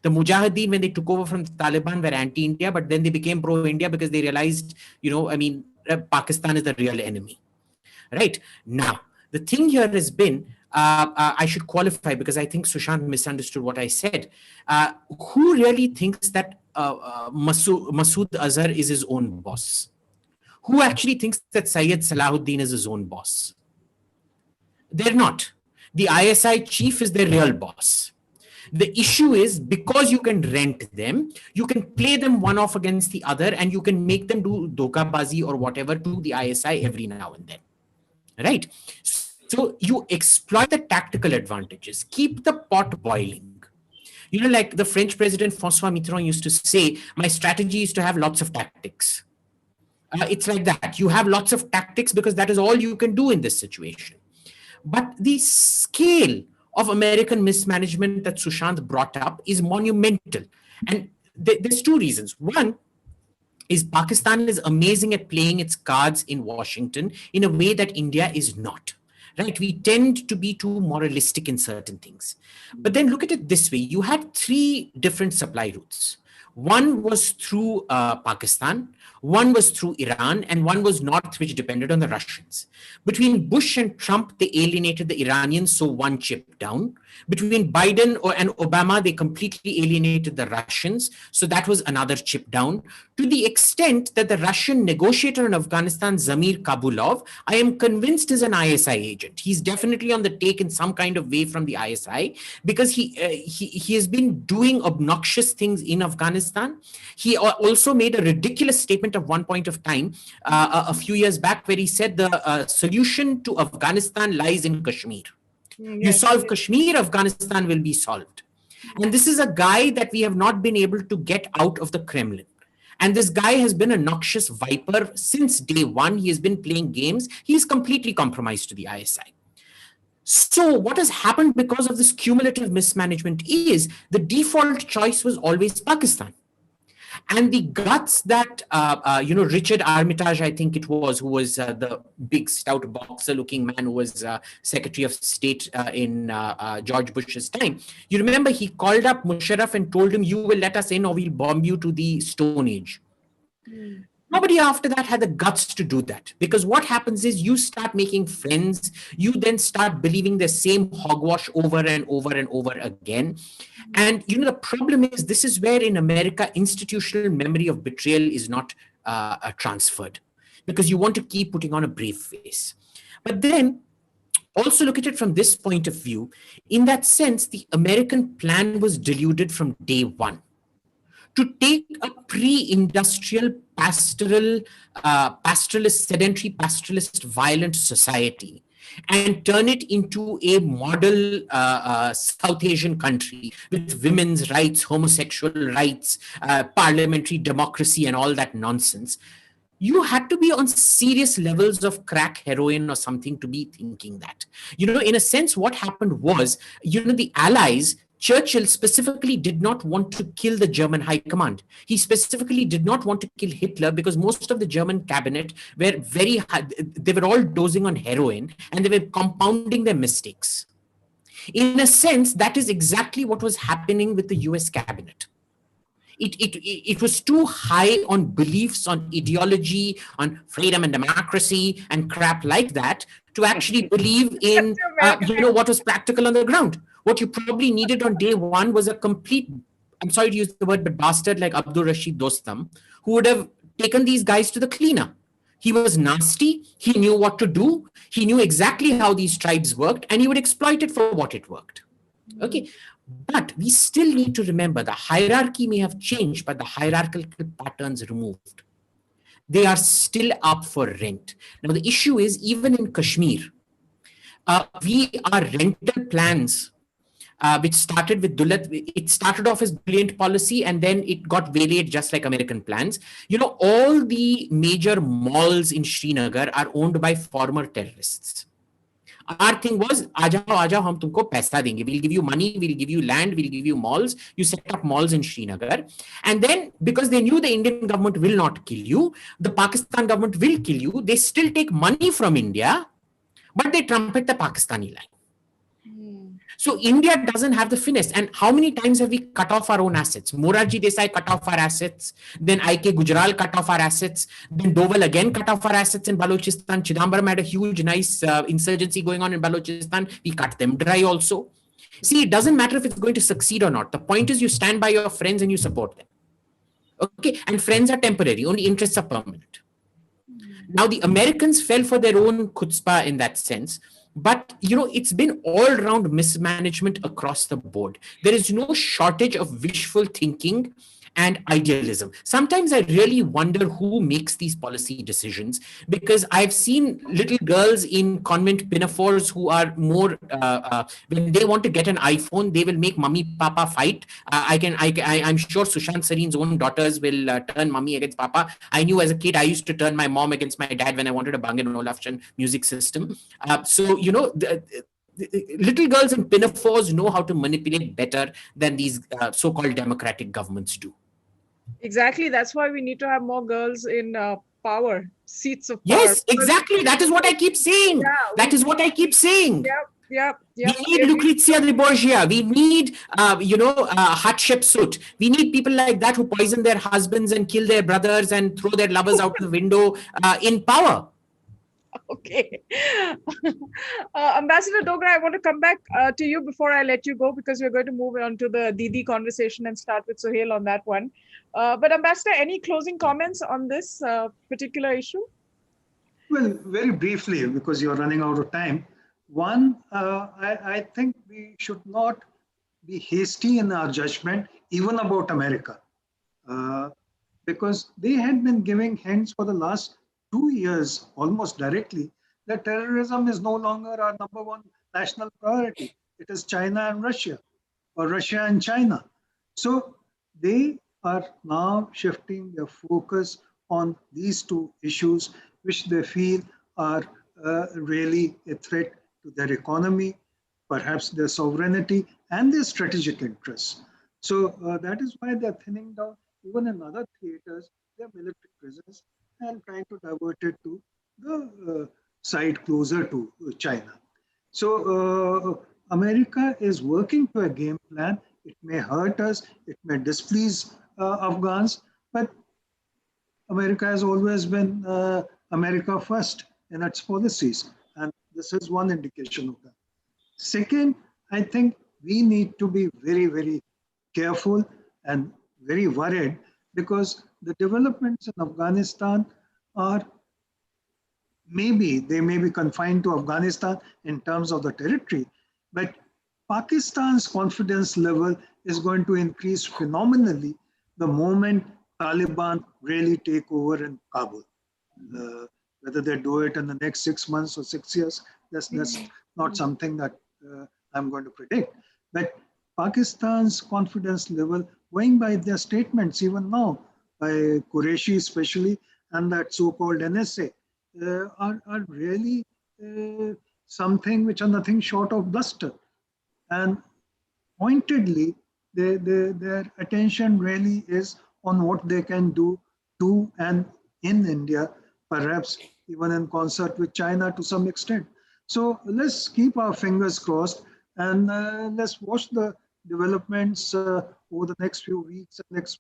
The Mujahideen, when they took over from the Taliban, were anti-India, but then they became pro-India because they realized, Pakistan is the real enemy. Right? Now, the thing here has been, I should qualify because I think Sushant misunderstood what I said. Who really thinks that Masood Azhar is his own boss? Who actually thinks that Syed Salahuddin is his own boss? They're not. The ISI chief is their real boss. The issue is because you can rent them, you can play them one off against the other, and you can make them do dokabazi or whatever to the ISI every now and then. Right? So you exploit the tactical advantages, keep the pot boiling. Like the French president François Mitterrand used to say, my strategy is to have lots of tactics. It's like that. You have lots of tactics because that is all you can do in this situation. But the scale of American mismanagement that Sushant brought up is monumental. And there's two reasons. One is Pakistan is amazing at playing its cards in Washington in a way that India is not. Right? We tend to be too moralistic in certain things. But then look at it this way. You had 3 different supply routes. One was through Pakistan, one was through Iran, and one was north, which depended on the Russians. Between Bush and Trump, they alienated the Iranians, so one chip down. Between Biden and Obama, they completely alienated the Russians, so that was another chip down. To the extent that the Russian negotiator in Afghanistan, Zamir Kabulov, I am convinced is an ISI agent. He's definitely on the take in some kind of way from the ISI because he has been doing obnoxious things in Afghanistan Afghanistan. He also made a ridiculous statement at one point of time, a few years back, where he said the solution to Afghanistan lies in Kashmir. You solve Kashmir, Afghanistan will be solved. And this is a guy that we have not been able to get out of the Kremlin. And this guy has been a noxious viper since day one. He has been playing games. He's completely compromised to the ISI. So what has happened because of this cumulative mismanagement is the default choice was always Pakistan. And the guts that, Richard Armitage, I think it was, who was the big stout boxer looking man who was Secretary of State in George Bush's time. You remember he called up Musharraf and told him, you will let us in or we'll bomb you to the Stone Age. Nobody after that had the guts to do that, because what happens is you start making friends, you then start believing the same hogwash over and over and over again. And the problem is, this is where in America institutional memory of betrayal is not transferred, because you want to keep putting on a brave face. But then also look at it from this point of view. In that sense, the American plan was deluded from day one. To take a pre-industrial pastoralist, sedentary pastoralist, violent society and turn it into a model South Asian country with women's rights, homosexual rights, parliamentary democracy and all that nonsense, you had to be on serious levels of crack, heroin or something to be thinking that. In a sense, what happened was, the Allies, Churchill specifically did not want to kill the German high command. He specifically did not want to kill Hitler because most of the German cabinet were they were all dosing on heroin and they were compounding their mistakes. In a sense, that is exactly what was happening with the US cabinet. It was too high on beliefs, on ideology, on freedom and democracy and crap like that to actually believe in what was practical on the ground. What you probably needed on day one was a complete, I'm sorry to use the word, but bastard like Abdul Rashid Dostum, who would have taken these guys to the cleaner. He was nasty. He knew what to do. He knew exactly how these tribes worked, and he would exploit it for what it worked. Okay. But we still need to remember the hierarchy may have changed, but the hierarchical patterns removed. They are still up for rent. Now, the issue is, even in Kashmir, we are rental plans, which started with Dulat. It started off as brilliant policy and then it got waylaid just like American plans. All the major malls in Srinagar are owned by former terrorists. Our thing was, Aajao, hum tumko paisa denge. We'll give you money, we'll give you land, we'll give you malls. You set up malls in Srinagar. And then, because they knew the Indian government will not kill you, the Pakistan government will kill you, they still take money from India, but they trumpet the Pakistani line. So India doesn't have the finesse. And how many times have we cut off our own assets? Morarji Desai cut off our assets. Then I.K. Gujral cut off our assets. Then Doval again cut off our assets in Balochistan. Chidambaram had a huge, nice insurgency going on in Balochistan. We cut them dry also. See, it doesn't matter if it's going to succeed or not. The point is you stand by your friends and you support them. Okay, and friends are temporary. Only interests are permanent. Now, the Americans fell for their own chutzpah in that sense. But, it's been all-round mismanagement across the board. There is no shortage of wishful thinking and idealism. Sometimes I really wonder who makes these policy decisions, because I've seen little girls in convent pinafores who are more, when they want to get an iPhone, they will make mummy, papa fight. I'm sure Sushant Sareen's own daughters will turn mummy against papa. I knew as a kid, I used to turn my mom against my dad when I wanted a Bang & Olufsen music system. Little girls in pinafores know how to manipulate better than these so-called democratic governments do. Exactly. That's why we need to have more girls in power, seats of power. Yes, exactly. That is what I keep saying. Yeah, We need Lucrezia de Borgia. We need, Hatshepsut. We need people like that who poison their husbands and kill their brothers and throw their lovers out the window in power. Okay. Ambassador Dogra, I want to come back to you before I let you go, because we're going to move on to the Didi conversation and start with Suhel on that one. But Ambassador, any closing comments on this particular issue? Well, very briefly, because you're running out of time. One, I think we should not be hasty in our judgment, even about America. because they had been giving hints for the last 2 years, almost directly, that terrorism is no longer our number one national priority. It is China and Russia, or Russia and China. So they are now shifting their focus on these two issues, which they feel are really a threat to their economy, perhaps their sovereignty, and their strategic interests. So that is why they're thinning down even in other theaters, their military presence, and trying to divert it to the side closer to China. So America is working to a game plan. It may hurt us, it may displease Afghans, but America has always been America first in its policies, and this is one indication of that. Second, I think we need to be very, very careful and very worried because the developments in Afghanistan are maybe they may be confined to Afghanistan in terms of the territory, but Pakistan's confidence level is going to increase phenomenally the moment Taliban really take over in Kabul. Whether they do it in the next 6 months or 6 years, that's not something that I'm going to predict. But Pakistan's confidence level, going by their statements even now, by Qureshi especially, and that so-called NSA, are really something which are nothing short of bluster. And pointedly, their attention really is on what they can do to and in India, perhaps even in concert with China to some extent. So let's keep our fingers crossed and let's watch the developments over the next few weeks and next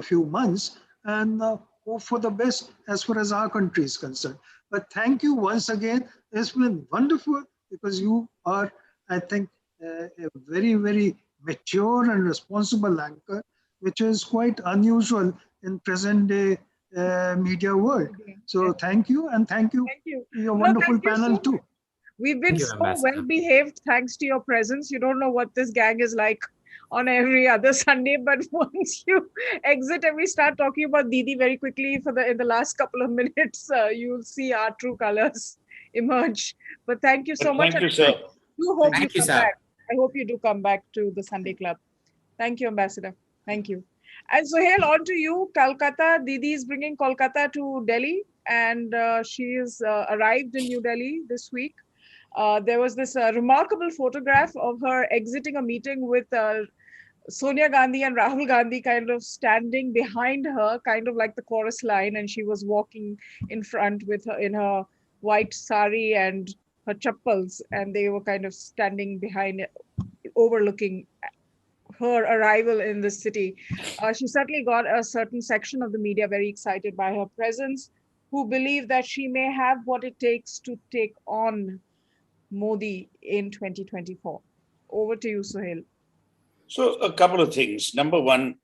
few months and hope for the best as far as our country is concerned. But thank you once again. It's been wonderful because you are, I think, a very, very mature and responsible anchor, which is quite unusual in present day media world. So thank you, and thank you to your wonderful panel too. We've been so well behaved thanks to your presence. You don't know what this gang is like on every other Sunday, but once you exit and we start talking about Didi very quickly in the last couple of minutes, you'll see our true colors emerge. But thank you so much. Thank you, sir. Thank you, sir. I hope you do come back to the Sunday Club. Thank you, Ambassador. Thank you. And Suhel, on to you. Calcutta. Didi is bringing Kolkata to Delhi, and she is arrived in New Delhi this week. There was this remarkable photograph of her exiting a meeting with Sonia Gandhi and Rahul Gandhi kind of standing behind her, kind of like the chorus line, and she was walking in front with her in her white sari and her chappals, and they were kind of standing behind, overlooking her arrival in the city. She certainly got a certain section of the media very excited by her presence, who believe that she may have what it takes to take on Modi in 2024. Over to you, Suhel. So a couple of things. Number one,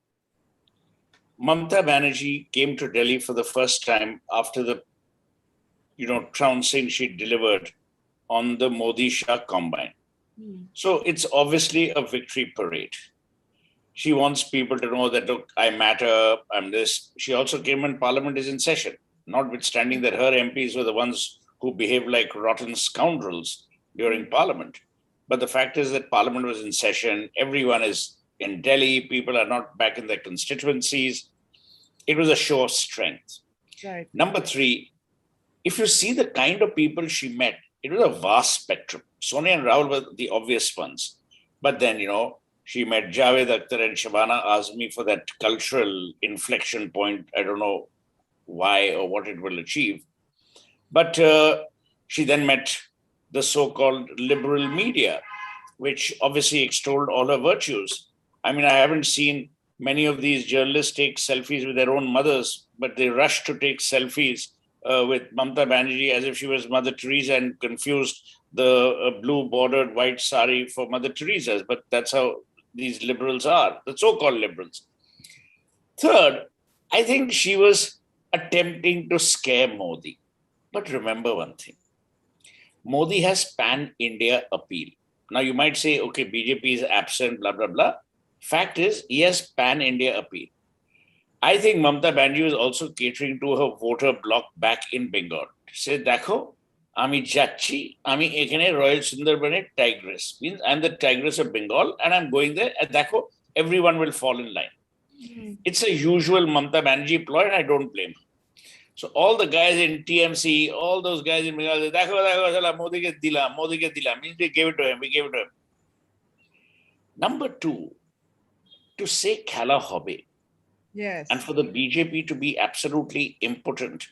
Mamata Banerjee came to Delhi for the first time after the, trouncing she delivered on the Modi-Shah combine. So it's obviously a victory parade. She wants people to know that, look, I matter, I'm this. She also came when Parliament is in session, notwithstanding that her MPs were the ones who behaved like rotten scoundrels during Parliament. But the fact is that Parliament was in session, everyone is in Delhi, people are not back in their constituencies. It was a show of strength. Right. Number three, if you see the kind of people she met, it was a vast spectrum. Sonia and Rahul were the obvious ones. But then, she met Javed Akhtar and Shabana Azmi for that cultural inflection point. I don't know why or what it will achieve. But she then met the so-called liberal media, which obviously extolled all her virtues. I mean, I haven't seen many of these journalists take selfies with their own mothers, but they rushed to take selfies with Mamata Banerjee as if she was Mother Teresa and confused the blue bordered white sari for Mother Teresa's. But that's how these liberals are, the so-called liberals. Third, I think she was attempting to scare Modi. But remember one thing. Modi has pan-India appeal. Now you might say, okay, BJP is absent, blah, blah, blah. Fact is, he has pan-India appeal. I think Mamata Banerjee was also catering to her voter bloc back in Bengal. Say, Dakho, Ami Jachi, Ami Ekane Royal Sundarbane Tigress. Means I'm the Tigress of Bengal and I'm going there. And Dakho, everyone will fall in line. It's a usual Mamata Banerjee ploy and I don't blame her. So all the guys in TMC, all those guys in Bengal, Modi ke dila, means we gave it to him, we gave it to him. Number two, to say Khala Hobe, Yes. and for the BJP to be absolutely impotent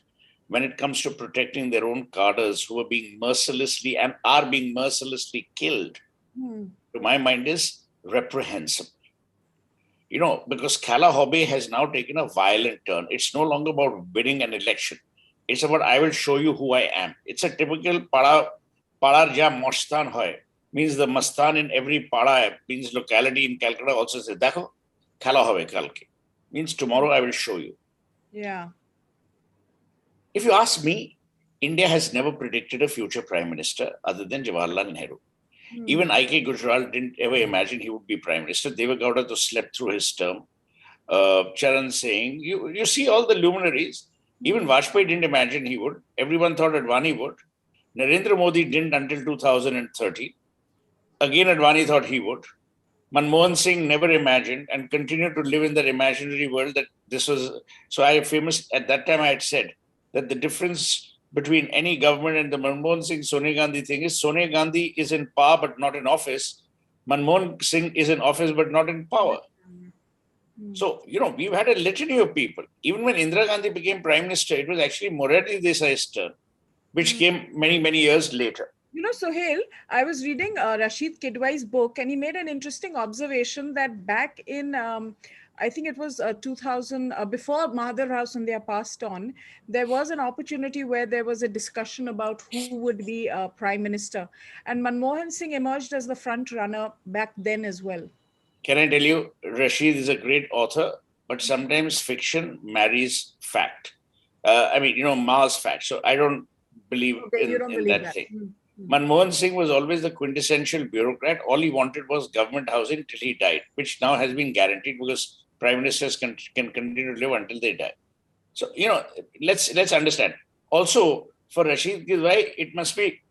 when it comes to protecting their own cadres who are being mercilessly and are being mercilessly killed, to my mind, is reprehensible. You know, because Khala Hobe has now taken a violent turn. It's no longer about winning an election. It's about, I will show you who I am. It's a typical Padar ja Mastan hoy. Means the Mastan in every Pada, means locality in Calcutta also says, Dakho, Khala Hobe kalke. Means tomorrow I will show you. Yeah. If you ask me, India has never predicted a future prime minister other than Jawaharlal Nehru. Even I.K. Gujral didn't ever imagine he would be prime minister. Deve Gowda to slept through his term. Charan Singh, you see all the luminaries. Even Vajpayee didn't imagine he would. Everyone thought Advani would. Narendra Modi didn't until 2030. Again, Advani thought he would. Manmohan Singh never imagined and continued to live in that imaginary world that this was. So at that time I had said that the difference between any government and the Manmohan Singh Sonia Gandhi thing is Sonia Gandhi is in power but not in office. Manmohan Singh is in office but not in power. So, you know, we've had a litany of people. Even when Indira Gandhi became prime minister, it was actually Morarji Desai's turn, which came many, many years later. You know, Suhel, I was reading Rashid Kidwai's book, and he made an interesting observation that back in, I think it was 2000, before Mahathir Rao Sandhya passed on, there was an opportunity where there was a discussion about who would be prime minister. And Manmohan Singh emerged as the front runner back then as well. Can I tell you, Rashid is a great author, but sometimes fiction marries fact. I mean, you know, Mars fact. So I don't believe in that thing. Manmohan Singh was always the quintessential bureaucrat. All he wanted was government housing till he died, which now has been guaranteed because prime ministers can continue to live until they die. So, you know, let's understand. Also, for Rashid Kidwai, it must be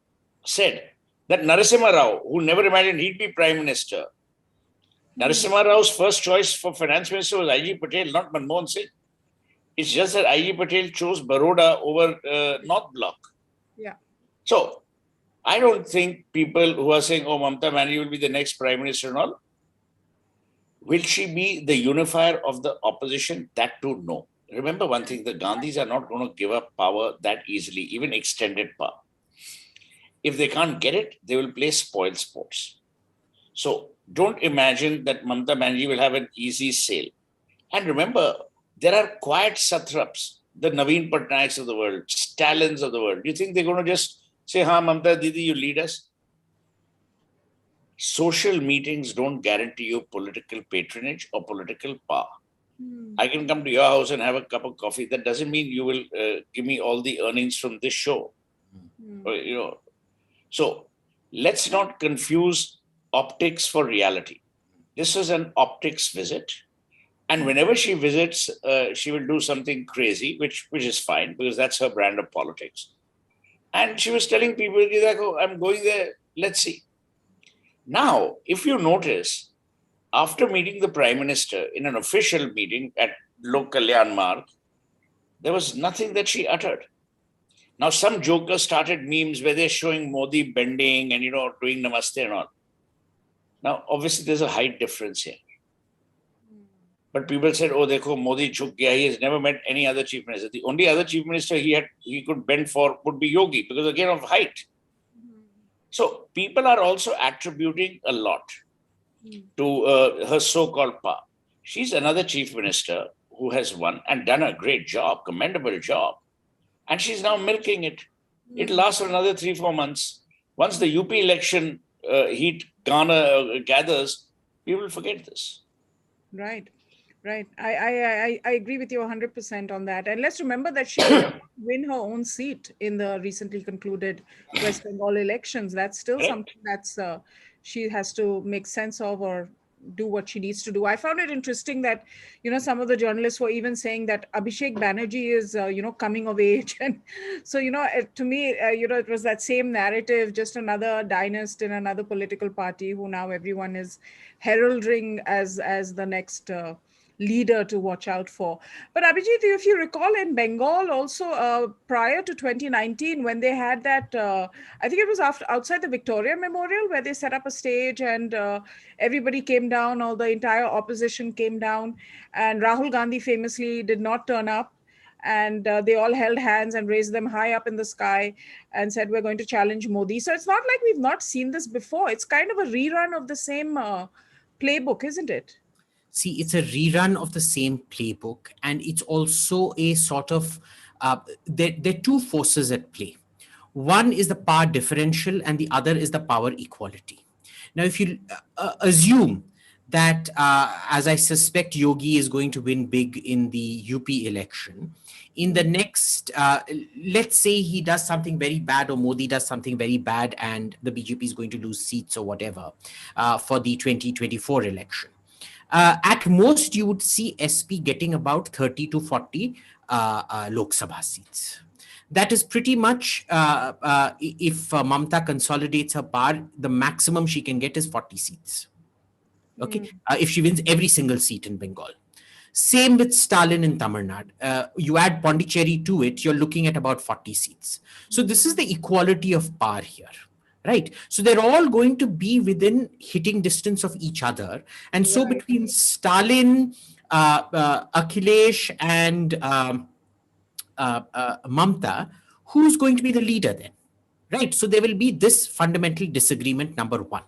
said that Narasimha Rao, who never imagined he'd be prime minister, Narasimha Rao's first choice for finance minister was I.G. Patel, not Manmohan Singh. It's just that I.G. Patel chose Baroda over North Block. Yeah. So, I don't think people who are saying, oh, Mamata Banerjee will be the next prime minister and all, will she be the unifier of the opposition? That too, no. Remember one thing, the Gandhis are not going to give up power that easily, even extended power. If they can't get it, they will play spoil sports. So don't imagine that Mamata Banerjee will have an easy sail. And remember, there are quiet satraps, the Naveen Patnaiks of the world, Stalins of the world. Do you think they're going to just say, ha, Mamata Didi, you lead us? Social meetings don't guarantee you political patronage or political power. I can come to your house and have a cup of coffee. That doesn't mean you will give me all the earnings from this show. You know, so let's not confuse optics for reality. This is an optics visit. And whenever she visits, she will do something crazy, which is fine because that's her brand of politics. And she was telling people, oh, I'm going there, let's see. Now, if you notice, after meeting the Prime Minister in an official meeting at Lok Kalyan Marg, there was nothing that she uttered. Now, some jokers started memes where they're showing Modi bending and, you know, doing namaste and all. Now, obviously, there's a height difference here. But people said, oh, dekho, Modi jhuk gaya. He has never met any other chief minister. The only other chief minister he could bend for would be Yogi because, again, of height. So people are also attributing a lot to her so-called power. She's another chief minister who has won and done a great job, commendable job. And she's now milking it. It'll last for another 3-4 months. Once the UP election heat gathers, people will forget this. Right. Right. I agree with you 100% on that. And let's remember that she did win her own seat in the recently concluded West Bengal elections. That's still something that's she has to make sense of or do what she needs to do. I found it interesting that, some of the journalists were even saying that Abhishek Banerjee is, coming of age. And so, to me, it was that same narrative, just another dynast in another political party who now everyone is heralding as the next leader to watch out for. But Abhijit, if you recall, in Bengal also, prior to 2019, when they had that, I think it was outside the Victoria Memorial, where they set up a stage and everybody came down, all the entire opposition came down, and Rahul Gandhi famously did not turn up. And they all held hands and raised them high up in the sky and said, we're going to challenge Modi. So it's not like we've not seen this before. It's kind of a rerun of the same playbook, isn't it? See, it's a rerun of the same playbook, and it's also a sort of, there are two forces at play. One is the power differential and the other is the power equality. Now, if you assume that, as I suspect Yogi is going to win big in the UP election, in the next, let's say he does something very bad or Modi does something very bad and the BJP is going to lose seats or whatever for the 2024 election. At most, you would see SP getting about 30 to 40 Lok Sabha seats. That is pretty much, if Mamta consolidates her power, the maximum she can get is 40 seats. Okay, if she wins every single seat in Bengal. Same with Stalin in Tamil Nadu. You add Pondicherry to it, you're looking at about 40 seats. So this is the equality of power here. Right. So they're all going to be within hitting distance of each other. And so between Stalin, Akhilesh and Mamta, who's going to be the leader then? Right. So there will be this fundamental disagreement, number one.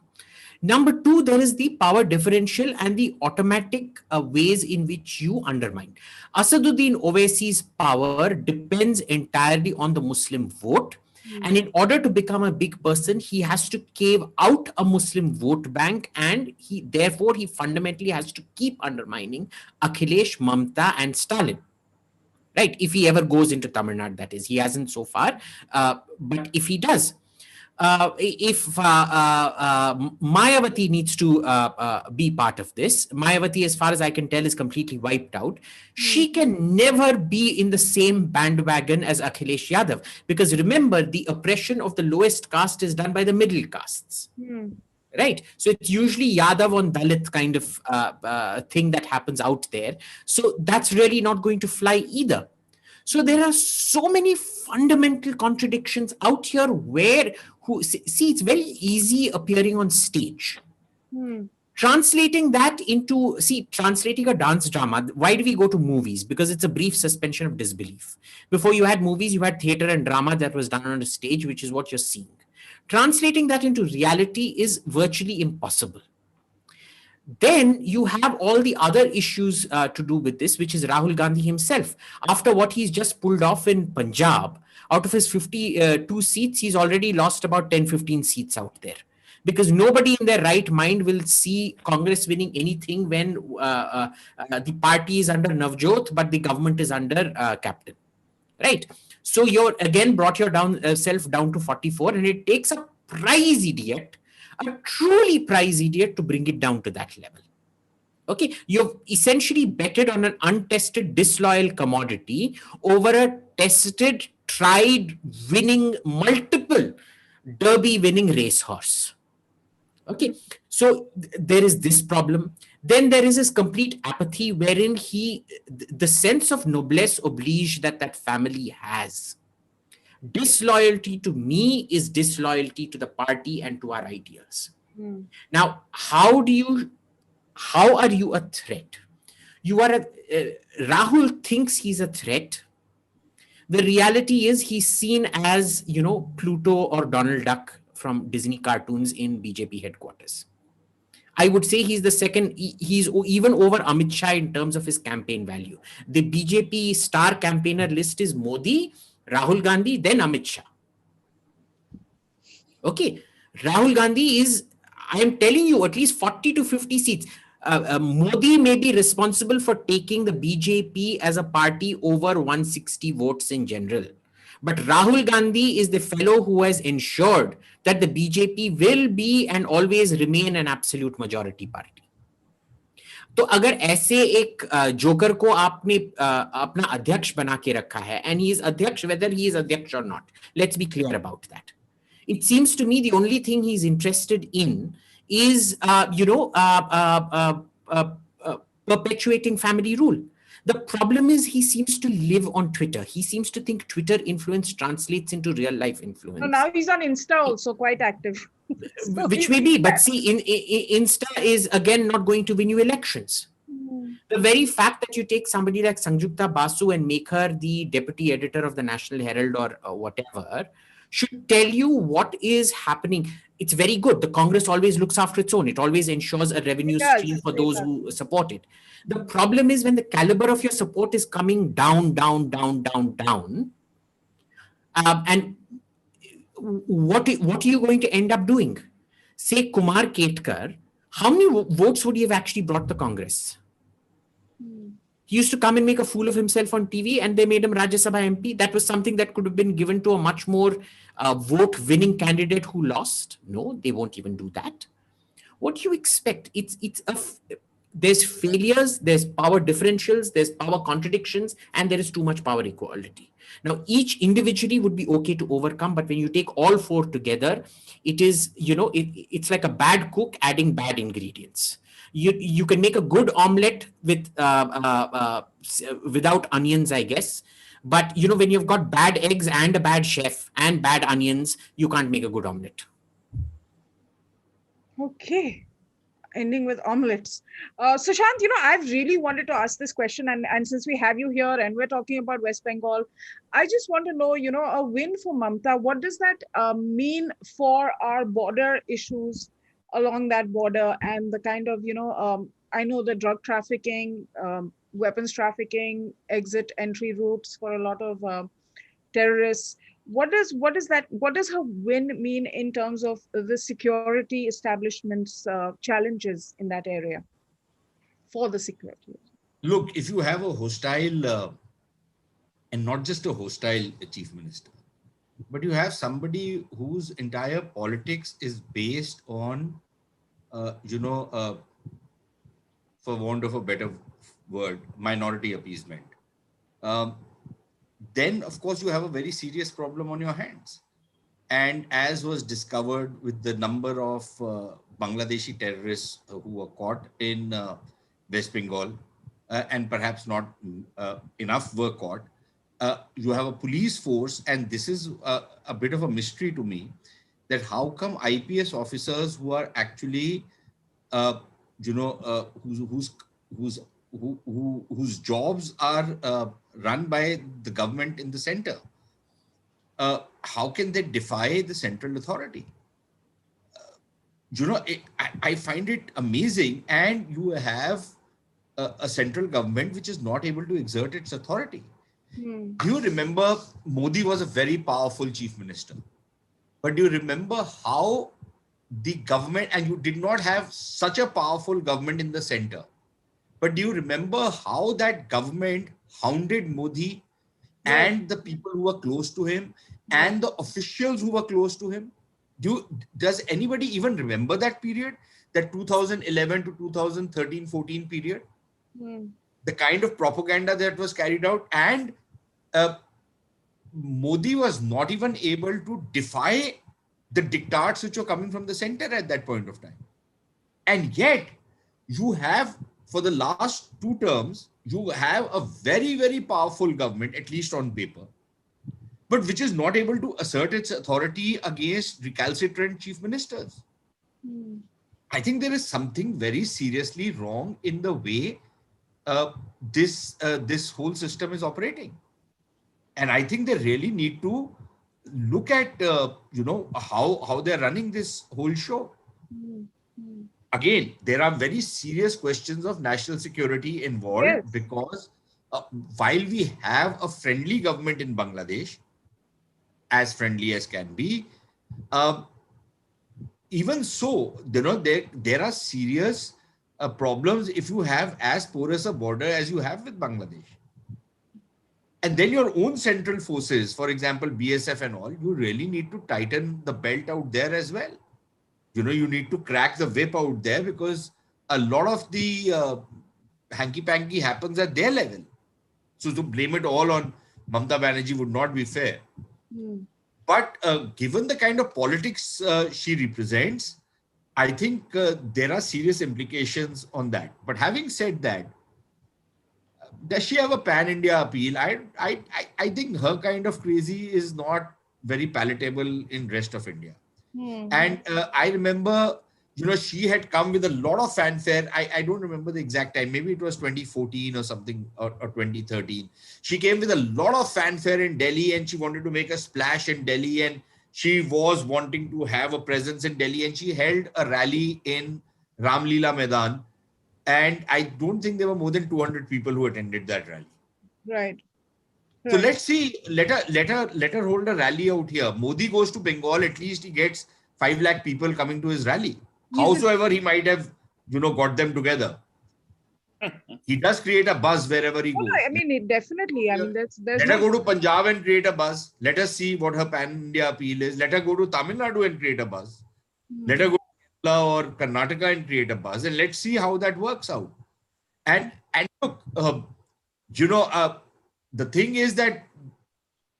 Number two, there is the power differential and the automatic ways in which you undermine. Asaduddin Owaisi's power depends entirely on the Muslim vote. And in order to become a big person, he has to cave out a Muslim vote bank, and therefore he fundamentally has to keep undermining Akhilesh, Mamta, and Stalin. Right? If he ever goes into Tamil Nadu, that is. He hasn't so far, but if he does. If Mayawati needs to be part of this, Mayawati, as far as I can tell, is completely wiped out. She can never be in the same bandwagon as Akhilesh Yadav, because remember, the oppression of the lowest caste is done by the middle castes. Right? So it's usually Yadav on Dalit kind of thing that happens out there. So that's really not going to fly either. So there are so many fundamental contradictions out here where, see, it's very easy appearing on stage. Translating that into, translating a dance drama, why do we go to movies? Because it's a brief suspension of disbelief. Before you had movies, you had theater and drama that was done on a stage, which is what you're seeing. Translating that into reality is virtually impossible. Then you have all the other issues to do with this, which is Rahul Gandhi himself. After what he's just pulled off in Punjab, out of his 52 seats, he's already lost about 10-15 seats out there. Because nobody in their right mind will see Congress winning anything when the party is under Navjot, but the government is under Captain. Right? So you're again brought yourself down to 44, and it takes a prize idiot, a truly prize idiot, to bring it down to that level. Okay, you've essentially betted on an untested, disloyal commodity over a tested, tried, winning, multiple Derby-winning racehorse. Okay, so there is this problem. Then there is this complete apathy wherein the sense of noblesse oblige that family has. Disloyalty to me is disloyalty to the party and to our ideals. Now, how are you a threat? Rahul thinks he's a threat. The reality is he's seen as, Pluto or Donald Duck from Disney cartoons in BJP headquarters. I would say he's the second, he's even over Amit Shah in terms of his campaign value. The BJP star campaigner list is Modi, Rahul Gandhi, then Amit Shah. Okay, Rahul Gandhi is, I am telling you, at least 40 to 50 seats. Modi may be responsible for taking the BJP as a party over 160 votes in general. But Rahul Gandhi is the fellow who has ensured that the BJP will be and always remain an absolute majority party. तो अगर ऐसे एक joker को आपने अपना अध्यक्ष बना के रखा है, and he is अध्यक्ष whether he is अध्यक्ष or not, let's be clear about that. It seems to me the only thing he's interested in is perpetuating family rule. The problem is he seems to live on Twitter. He seems to think Twitter influence translates into real life influence. So now he's on Insta also, quite active. So which may be, but see, Insta is again not going to win you elections. The very fact that you take somebody like Sanjukta Basu and make her the deputy editor of the National Herald or whatever should tell you what is happening. It's very good. The Congress always looks after its own. It always ensures a revenue stream for those who support it. The problem is when the caliber of your support is coming down, and what are you going to end up doing? Say Kumar Ketkar, how many votes would he have actually brought the Congress? He used to come and make a fool of himself on TV and they made him Rajya Sabha MP. That was something that could have been given to a much more vote-winning candidate who lost. No, they won't even do that. What do you expect? There's failures, there's power differentials, there's power contradictions, and there is too much power equality. Now, each individually would be okay to overcome, but when you take all four together, it is, it's like a bad cook adding bad ingredients. You can make a good omelette with without onions, I guess. But, when you've got bad eggs and a bad chef and bad onions, you can't make a good omelette. Okay. Ending with omelets. Sushant, I've really wanted to ask this question, and since we have you here and we're talking about West Bengal, I just want to know, a win for Mamta, what does that mean for our border issues along that border and the kind of, I know the drug trafficking, weapons trafficking, exit entry routes for a lot of terrorists. What does her win mean in terms of the security establishment's challenges in that area for the security? Look, if you have a hostile, and not just a hostile chief minister, but you have somebody whose entire politics is based on, for want of a better word, minority appeasement, then of course you have a very serious problem on your hands. And as was discovered with the number of Bangladeshi terrorists who were caught in West Bengal, and perhaps not enough were caught, you have a police force, and this is a bit of a mystery to me, that how come IPS officers who are actually, whose jobs are run by the government in the center, how can they defy the central authority? I find it amazing, and you have a central government which is not able to exert its authority. Do you remember Modi was a very powerful chief minister, but do you remember how the government, and you did not have such a powerful government in the center, but do you remember how that government hounded Modi and the people who were close to him and the officials who were close to him? Does anybody even remember that period, that 2011 to 2013-14 period? The kind of propaganda that was carried out, and Modi was not even able to defy the diktats which were coming from the center at that point of time. And yet you have, for the last 2 terms, you have a very, very powerful government, at least on paper, but which is not able to assert its authority against recalcitrant chief ministers. I think there is something very seriously wrong in the way this whole system is operating. And I think they really need to look at, how they're running this whole show. Again, there are very serious questions of national security involved, because while we have a friendly government in Bangladesh, as friendly as can be, even so, there are serious problems if you have as porous a border as you have with Bangladesh. And then your own central forces, for example, BSF and all, you really need to tighten the belt out there as well. You need to crack the whip out there, because a lot of the hanky-panky happens at their level. So to blame it all on Mamata Banerjee would not be fair. But given the kind of politics she represents, I think there are serious implications on that. But having said that, does she have a pan-India appeal? I think her kind of crazy is not very palatable in rest of India. And I remember, she had come with a lot of fanfare. I don't remember the exact time. Maybe it was 2014 or something, or 2013. She came with a lot of fanfare in Delhi and she wanted to make a splash in Delhi. And she was wanting to have a presence in Delhi. And she held a rally in Ramlila Maidan. And I don't think there were more than 200 people who attended that rally. Right. So let's see, let her hold a rally out here. Modi goes to Bengal, at least he gets 5 lakh people coming to his rally. Howsoever he might have, got them together. He does create a buzz wherever he goes. I mean, definitely. I mean, there's let her go to Punjab and create a buzz. Let us see what her pan-India appeal is. Let her go to Tamil Nadu and create a buzz. Let her go to Kerala or Karnataka and create a buzz. And let's see how that works out. And look, the thing is that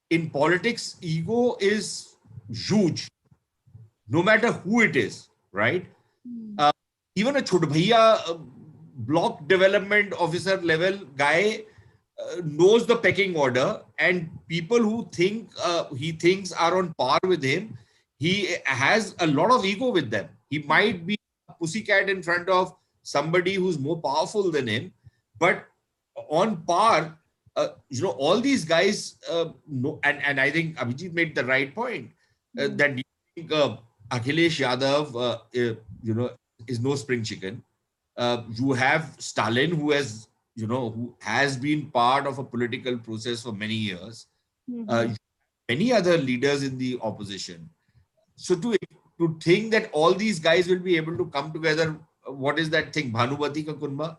in politics, ego is huge, no matter who it is, right? Even a Chhot Bhaiya block development officer level guy knows the pecking order, and people who he thinks are on par with him, he has a lot of ego with them. He might be a pussycat in front of somebody who's more powerful than him, but on par, all these guys know, and I think Abhijit made the right point that Akhilesh Yadav, is no spring chicken. You have Stalin, who has been part of a political process for many years. Many other leaders in the opposition. So to think that all these guys will be able to come together, what is that thing? Bhanubati ka Kunba?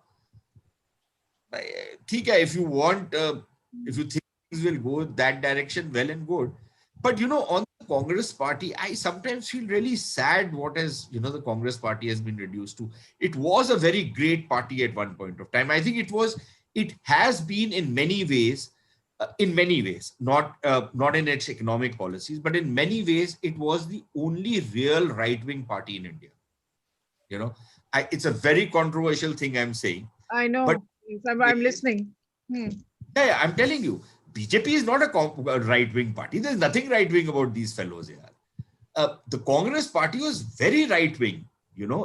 If you want, if you think things will go that direction, well and good. But, on the Congress party, I sometimes feel really sad what has, the Congress party has been reduced to. It was a very great party at one point of time. I think it has been in many ways, not in its economic policies, but in many ways, it was the only real right-wing party in India. It's a very controversial thing I'm saying. I know, but I'm listening. Yeah, I'm telling you, BJP is not a right-wing party. There's nothing right-wing about these fellows here. The Congress party was very right-wing,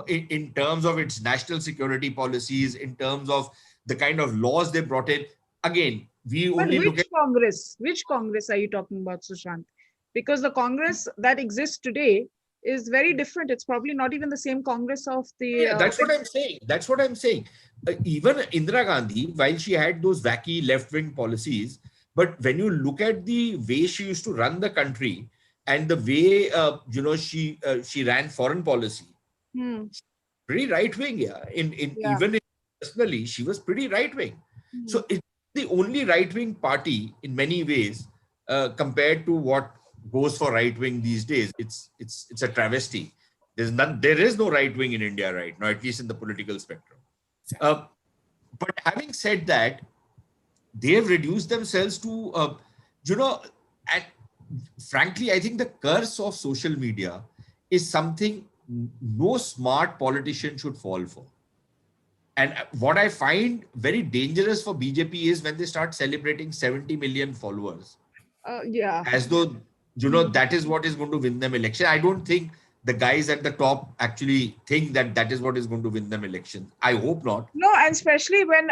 in terms of its national security policies, in terms of the kind of laws they brought in. Again, Which Congress are you talking about, Sushant? Because the Congress that exists today is very different. It's probably not even the same Congress of the... Yeah, that's what I'm saying. Even Indira Gandhi, while she had those wacky left-wing policies, but when you look at the way she used to run the country and the way, she ran foreign policy, pretty right-wing, even personally, she was pretty right-wing. So it's the only right-wing party in many ways compared to what goes for right-wing these days. It's a travesty. There is no right-wing in India right now, at least in the political spectrum. But having said that, they have reduced themselves to, and frankly, I think the curse of social media is something no smart politician should fall for. And what I find very dangerous for BJP is when they start celebrating 70 million followers. As though, that is what is going to win them election. I don't think the guys at the top actually think that is what is going to win them elections. I hope not. No, and especially when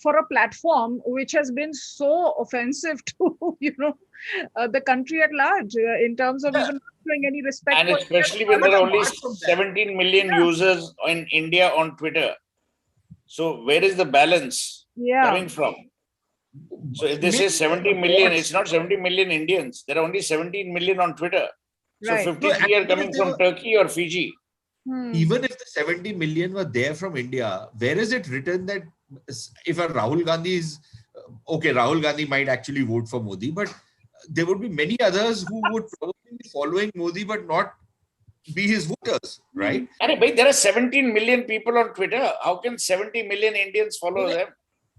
for a platform which has been so offensive to, the country at large in terms of even not showing any respect. And especially when there are only 17 million users in India on Twitter. So where is the balance coming from? So if they say 70 million, it's not 70 million Indians. There are only 17 million on Twitter. So 53 are coming from Turkey or Fiji. Even if the 70 million were there from India, where is it written that if a Rahul Gandhi is, Rahul Gandhi might actually vote for Modi, but there would be many others who would probably be following Modi, but not be his voters, right? There are 17 million people on Twitter. How can 70 million Indians follow them?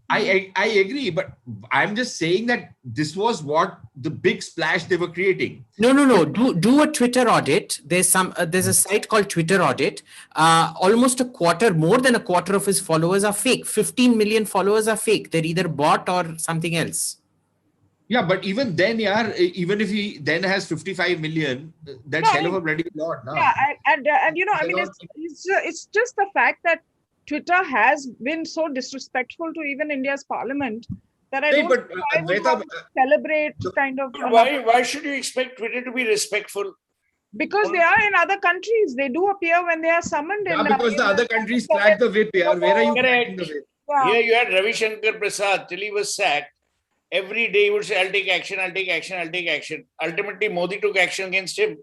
I agree, but I'm just saying that this was what the big splash they were creating. No. Do a Twitter audit. There's a site called Twitter Audit. Almost more than a quarter of his followers are fake. 15 million followers are fake. They're either bot or something else. Yeah, but even then, even if he then has 55 million, that's hell of a bloody lot. No? Yeah, and it's just the fact that Twitter has been so disrespectful to even India's parliament that I don't think I would want to celebrate kind of. Why should you expect Twitter to be respectful? Because they are in other countries. They do appear when they are summoned. Because the other countries crack the whip. Where are you cracking the whip? Yeah. Here you had Ravi Shankar Prasad till he was sacked. Every day he would say, I'll take action, I'll take action, I'll take action. Ultimately, Modi took action against him.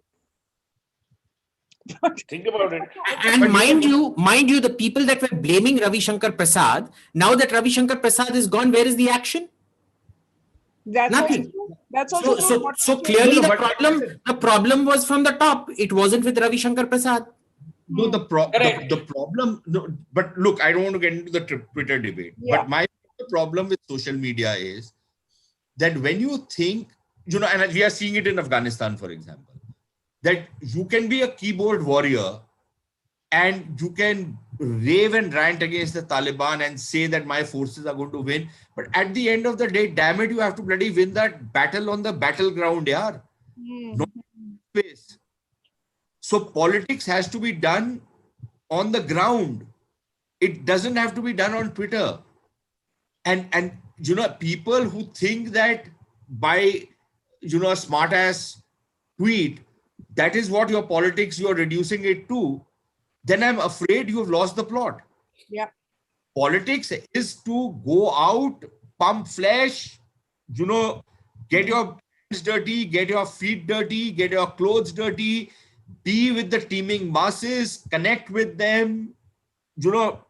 Think about it. And mind you, the people that were blaming Ravi Shankar Prasad, now that Ravi Shankar Prasad is gone, where is the action? That's Nothing. That's also true. So clearly the problem was from the top. It wasn't with Ravi Shankar Prasad. No, the problem. No, but look, I don't want to get into the Twitter debate. Yeah. But my problem with social media is that when you think, and we are seeing it in Afghanistan, for example, that you can be a keyboard warrior and you can rave and rant against the Taliban and say that my forces are going to win. But at the end of the day, damn it, you have to bloody win that battle on the battleground, yaar. No space. So politics has to be done on the ground. It doesn't have to be done on Twitter. And people who think that by, a smart ass tweet, that is what your politics, you're reducing it to, then I'm afraid you've lost the plot. Yeah. Politics is to go out, pump flesh, get your hands dirty, get your feet dirty, get your clothes dirty, be with the teeming masses, connect with them, do or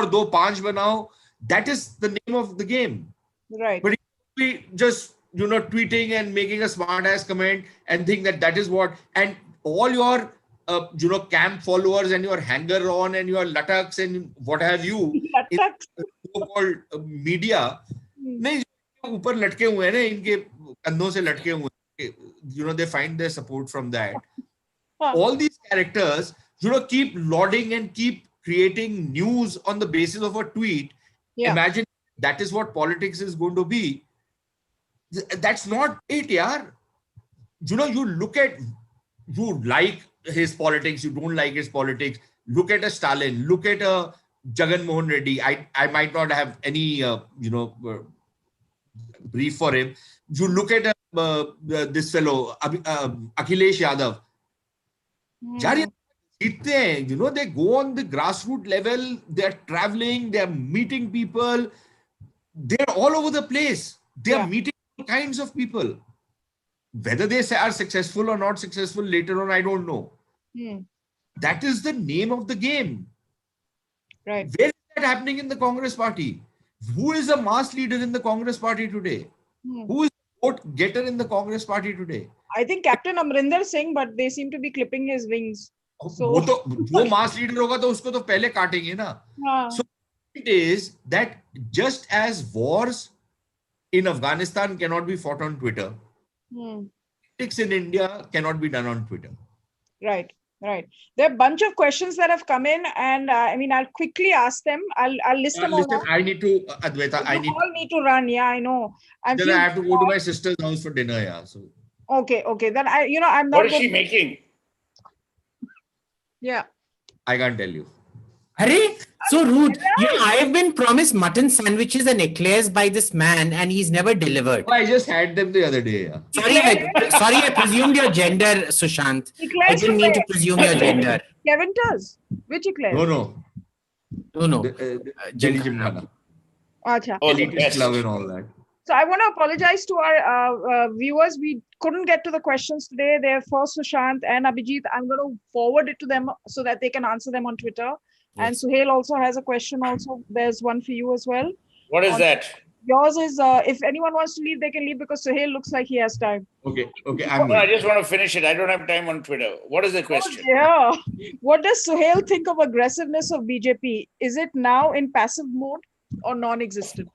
do panch banao. That is the name of the game. Right. But if we just, tweeting and making a smart ass comment and think that is what, and all your, camp followers and your hanger on and your lataks and what have you, in so-called media, नहीं ऊपर लटके हुए हैं ना इनके कंधों से लटके हुए, they find their support from that. All these characters, keep lauding and keep creating news on the basis of a tweet. Yeah. Imagine that is what politics is going to be. That's not it, yaar. You like his politics, you don't like his politics. Look at a Stalin, look at a Jagan Mohan Reddy. I might not have any, brief for him. You look at this fellow, Akhilesh Yadav. They go on the grassroots level, they're traveling, they're meeting people, they're all over the place. They're meeting all kinds of people. Whether they are successful or not successful later on, I don't know. That is the name of the game. Right. Where is that happening in the Congress party? Who is a mass leader in the Congress party today? Who is the vote getter in the Congress party today? I think Captain Amrinder Singh, but they seem to be clipping his wings. So, जो mass leader होगा तो उसको तो पहले काटेंगे ना. So it is that just as wars in Afghanistan cannot be fought on Twitter, politics in India cannot be done on Twitter. Right. There are a bunch of questions that have come in, and I'll quickly ask them. I'll list them all. I need to, Advaita. I need to run. Yeah, I know. Then I have to go to my sister's house for dinner. Yeah. So. Okay. Then I'm not. What is she making? Yeah. I can't tell you. Hurry! So rude. I have been promised mutton sandwiches and eclairs by this man, and he's never delivered. I just had them the other day. Yeah. Sorry, I presumed your gender, Sushant. I didn't mean to presume your gender. Kevin does. Which eclair? No. Jelly Jimnana. Acha. Elitist love and all that. So I want to apologize to our viewers. We couldn't get to the questions today. They're for Sushant and Abhijit. I'm going to forward it to them so that they can answer them on Twitter. Yes. And Suhel also has a question also. There's one for you as well. What is that? Yours is, if anyone wants to leave, they can leave because Suhel looks like he has time. Okay, I'm I just want to finish it. I don't have time on Twitter. What is the question? Yeah. What does Suhel think of aggressiveness of BJP? Is it now in passive mode or non-existent?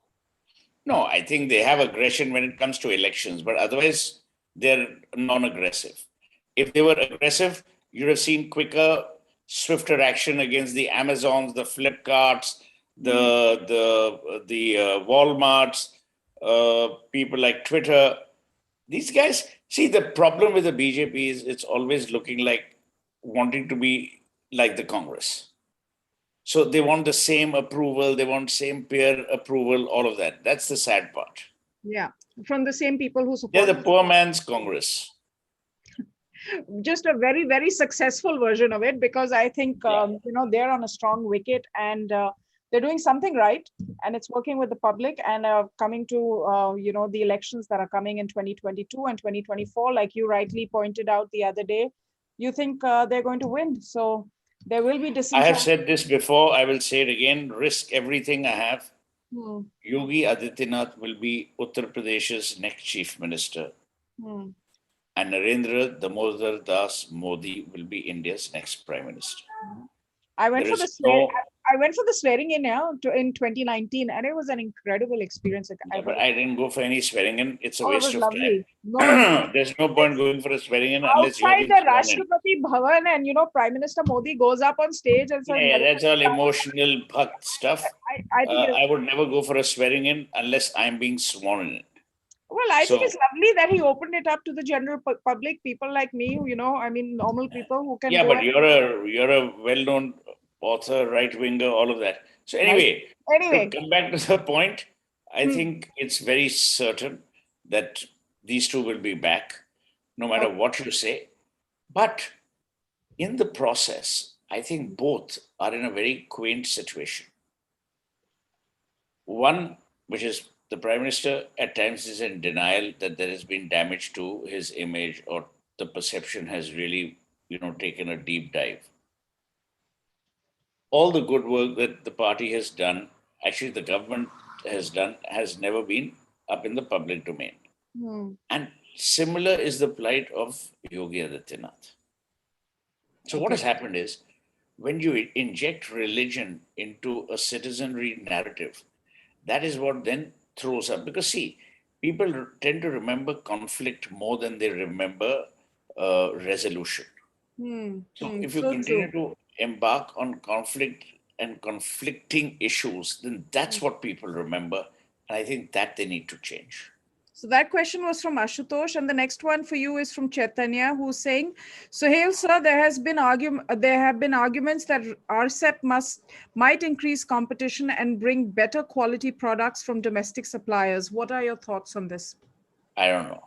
No, I think they have aggression when it comes to elections, but otherwise they're non-aggressive. If they were aggressive, you'd have seen quicker, swifter action against the Amazons, the Flipkarts, the Walmarts, people like Twitter. These guys, see, the problem with the BJP is it's always looking like wanting to be like the Congress. So they want the same approval, they want same peer approval, all of that. That's the sad part. Yeah, from the same people who support. They're the poor man's Congress. Just a very, very successful version of it, because I think, they're on a strong wicket and they're doing something right, and it's working with the public, and coming to, the elections that are coming in 2022 and 2024, like you rightly pointed out the other day, you think they're going to win. So there will be I have said this before, I will say it again, risk everything I have. Yogi Adityanath will be Uttar Pradesh's next chief minister. And Narendra Damodar Das Modi will be India's next prime minister. I went for the swearing in in 2019, and it was an incredible experience. But I didn't go for any swearing in. It's a waste of lovely. time. There's no point going for a swearing in unless you're outside the Rashtrapati Bhavan, and Prime Minister Modi goes up on stage and says, "Yeah, that's all emotional bhakt stuff." I would never go for a swearing in unless I'm being sworn in. Well, I think it's lovely that he opened it up to the general public, people like me, normal people who can. Yeah, but you're a well-known author, right-winger, all of that. So anyway, to come back to the point, I think it's very certain that these two will be back, no matter what you say. But in the process, I think both are in a very quaint situation. One, which is the Prime Minister at times is in denial that there has been damage to his image, or the perception has really, taken a deep dive. All the good work that the party has done, actually the government has done, has never been up in the public domain. And similar is the plight of Yogi Adityanath. So what has happened is, when you inject religion into a citizenry narrative, that is what then throws up. Because see, people tend to remember conflict more than they remember resolution. So if you continue to embark on conflict and conflicting issues, then that's what people remember. And I think that they need to change. So that question was from Ashutosh, and the next one for you is from Chaitanya, who's saying, Suhel sir, there have been arguments that RCEP might increase competition and bring better quality products from domestic suppliers. What are your thoughts on this? I don't know.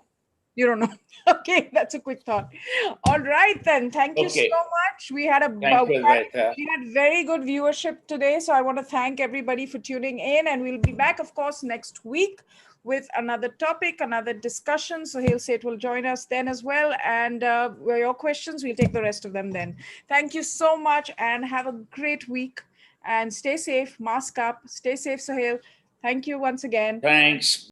You don't know. Okay, that's a quick thought. All right, then. Thank you so much. We had very good viewership today. So I want to thank everybody for tuning in, and we'll be back, of course, next week with another topic, another discussion. So Suhel Seth will join us then as well. And your questions, we'll take the rest of them then. Thank you so much, and have a great week. And stay safe, mask up, stay safe, Suhel. Thank you once again. Thanks.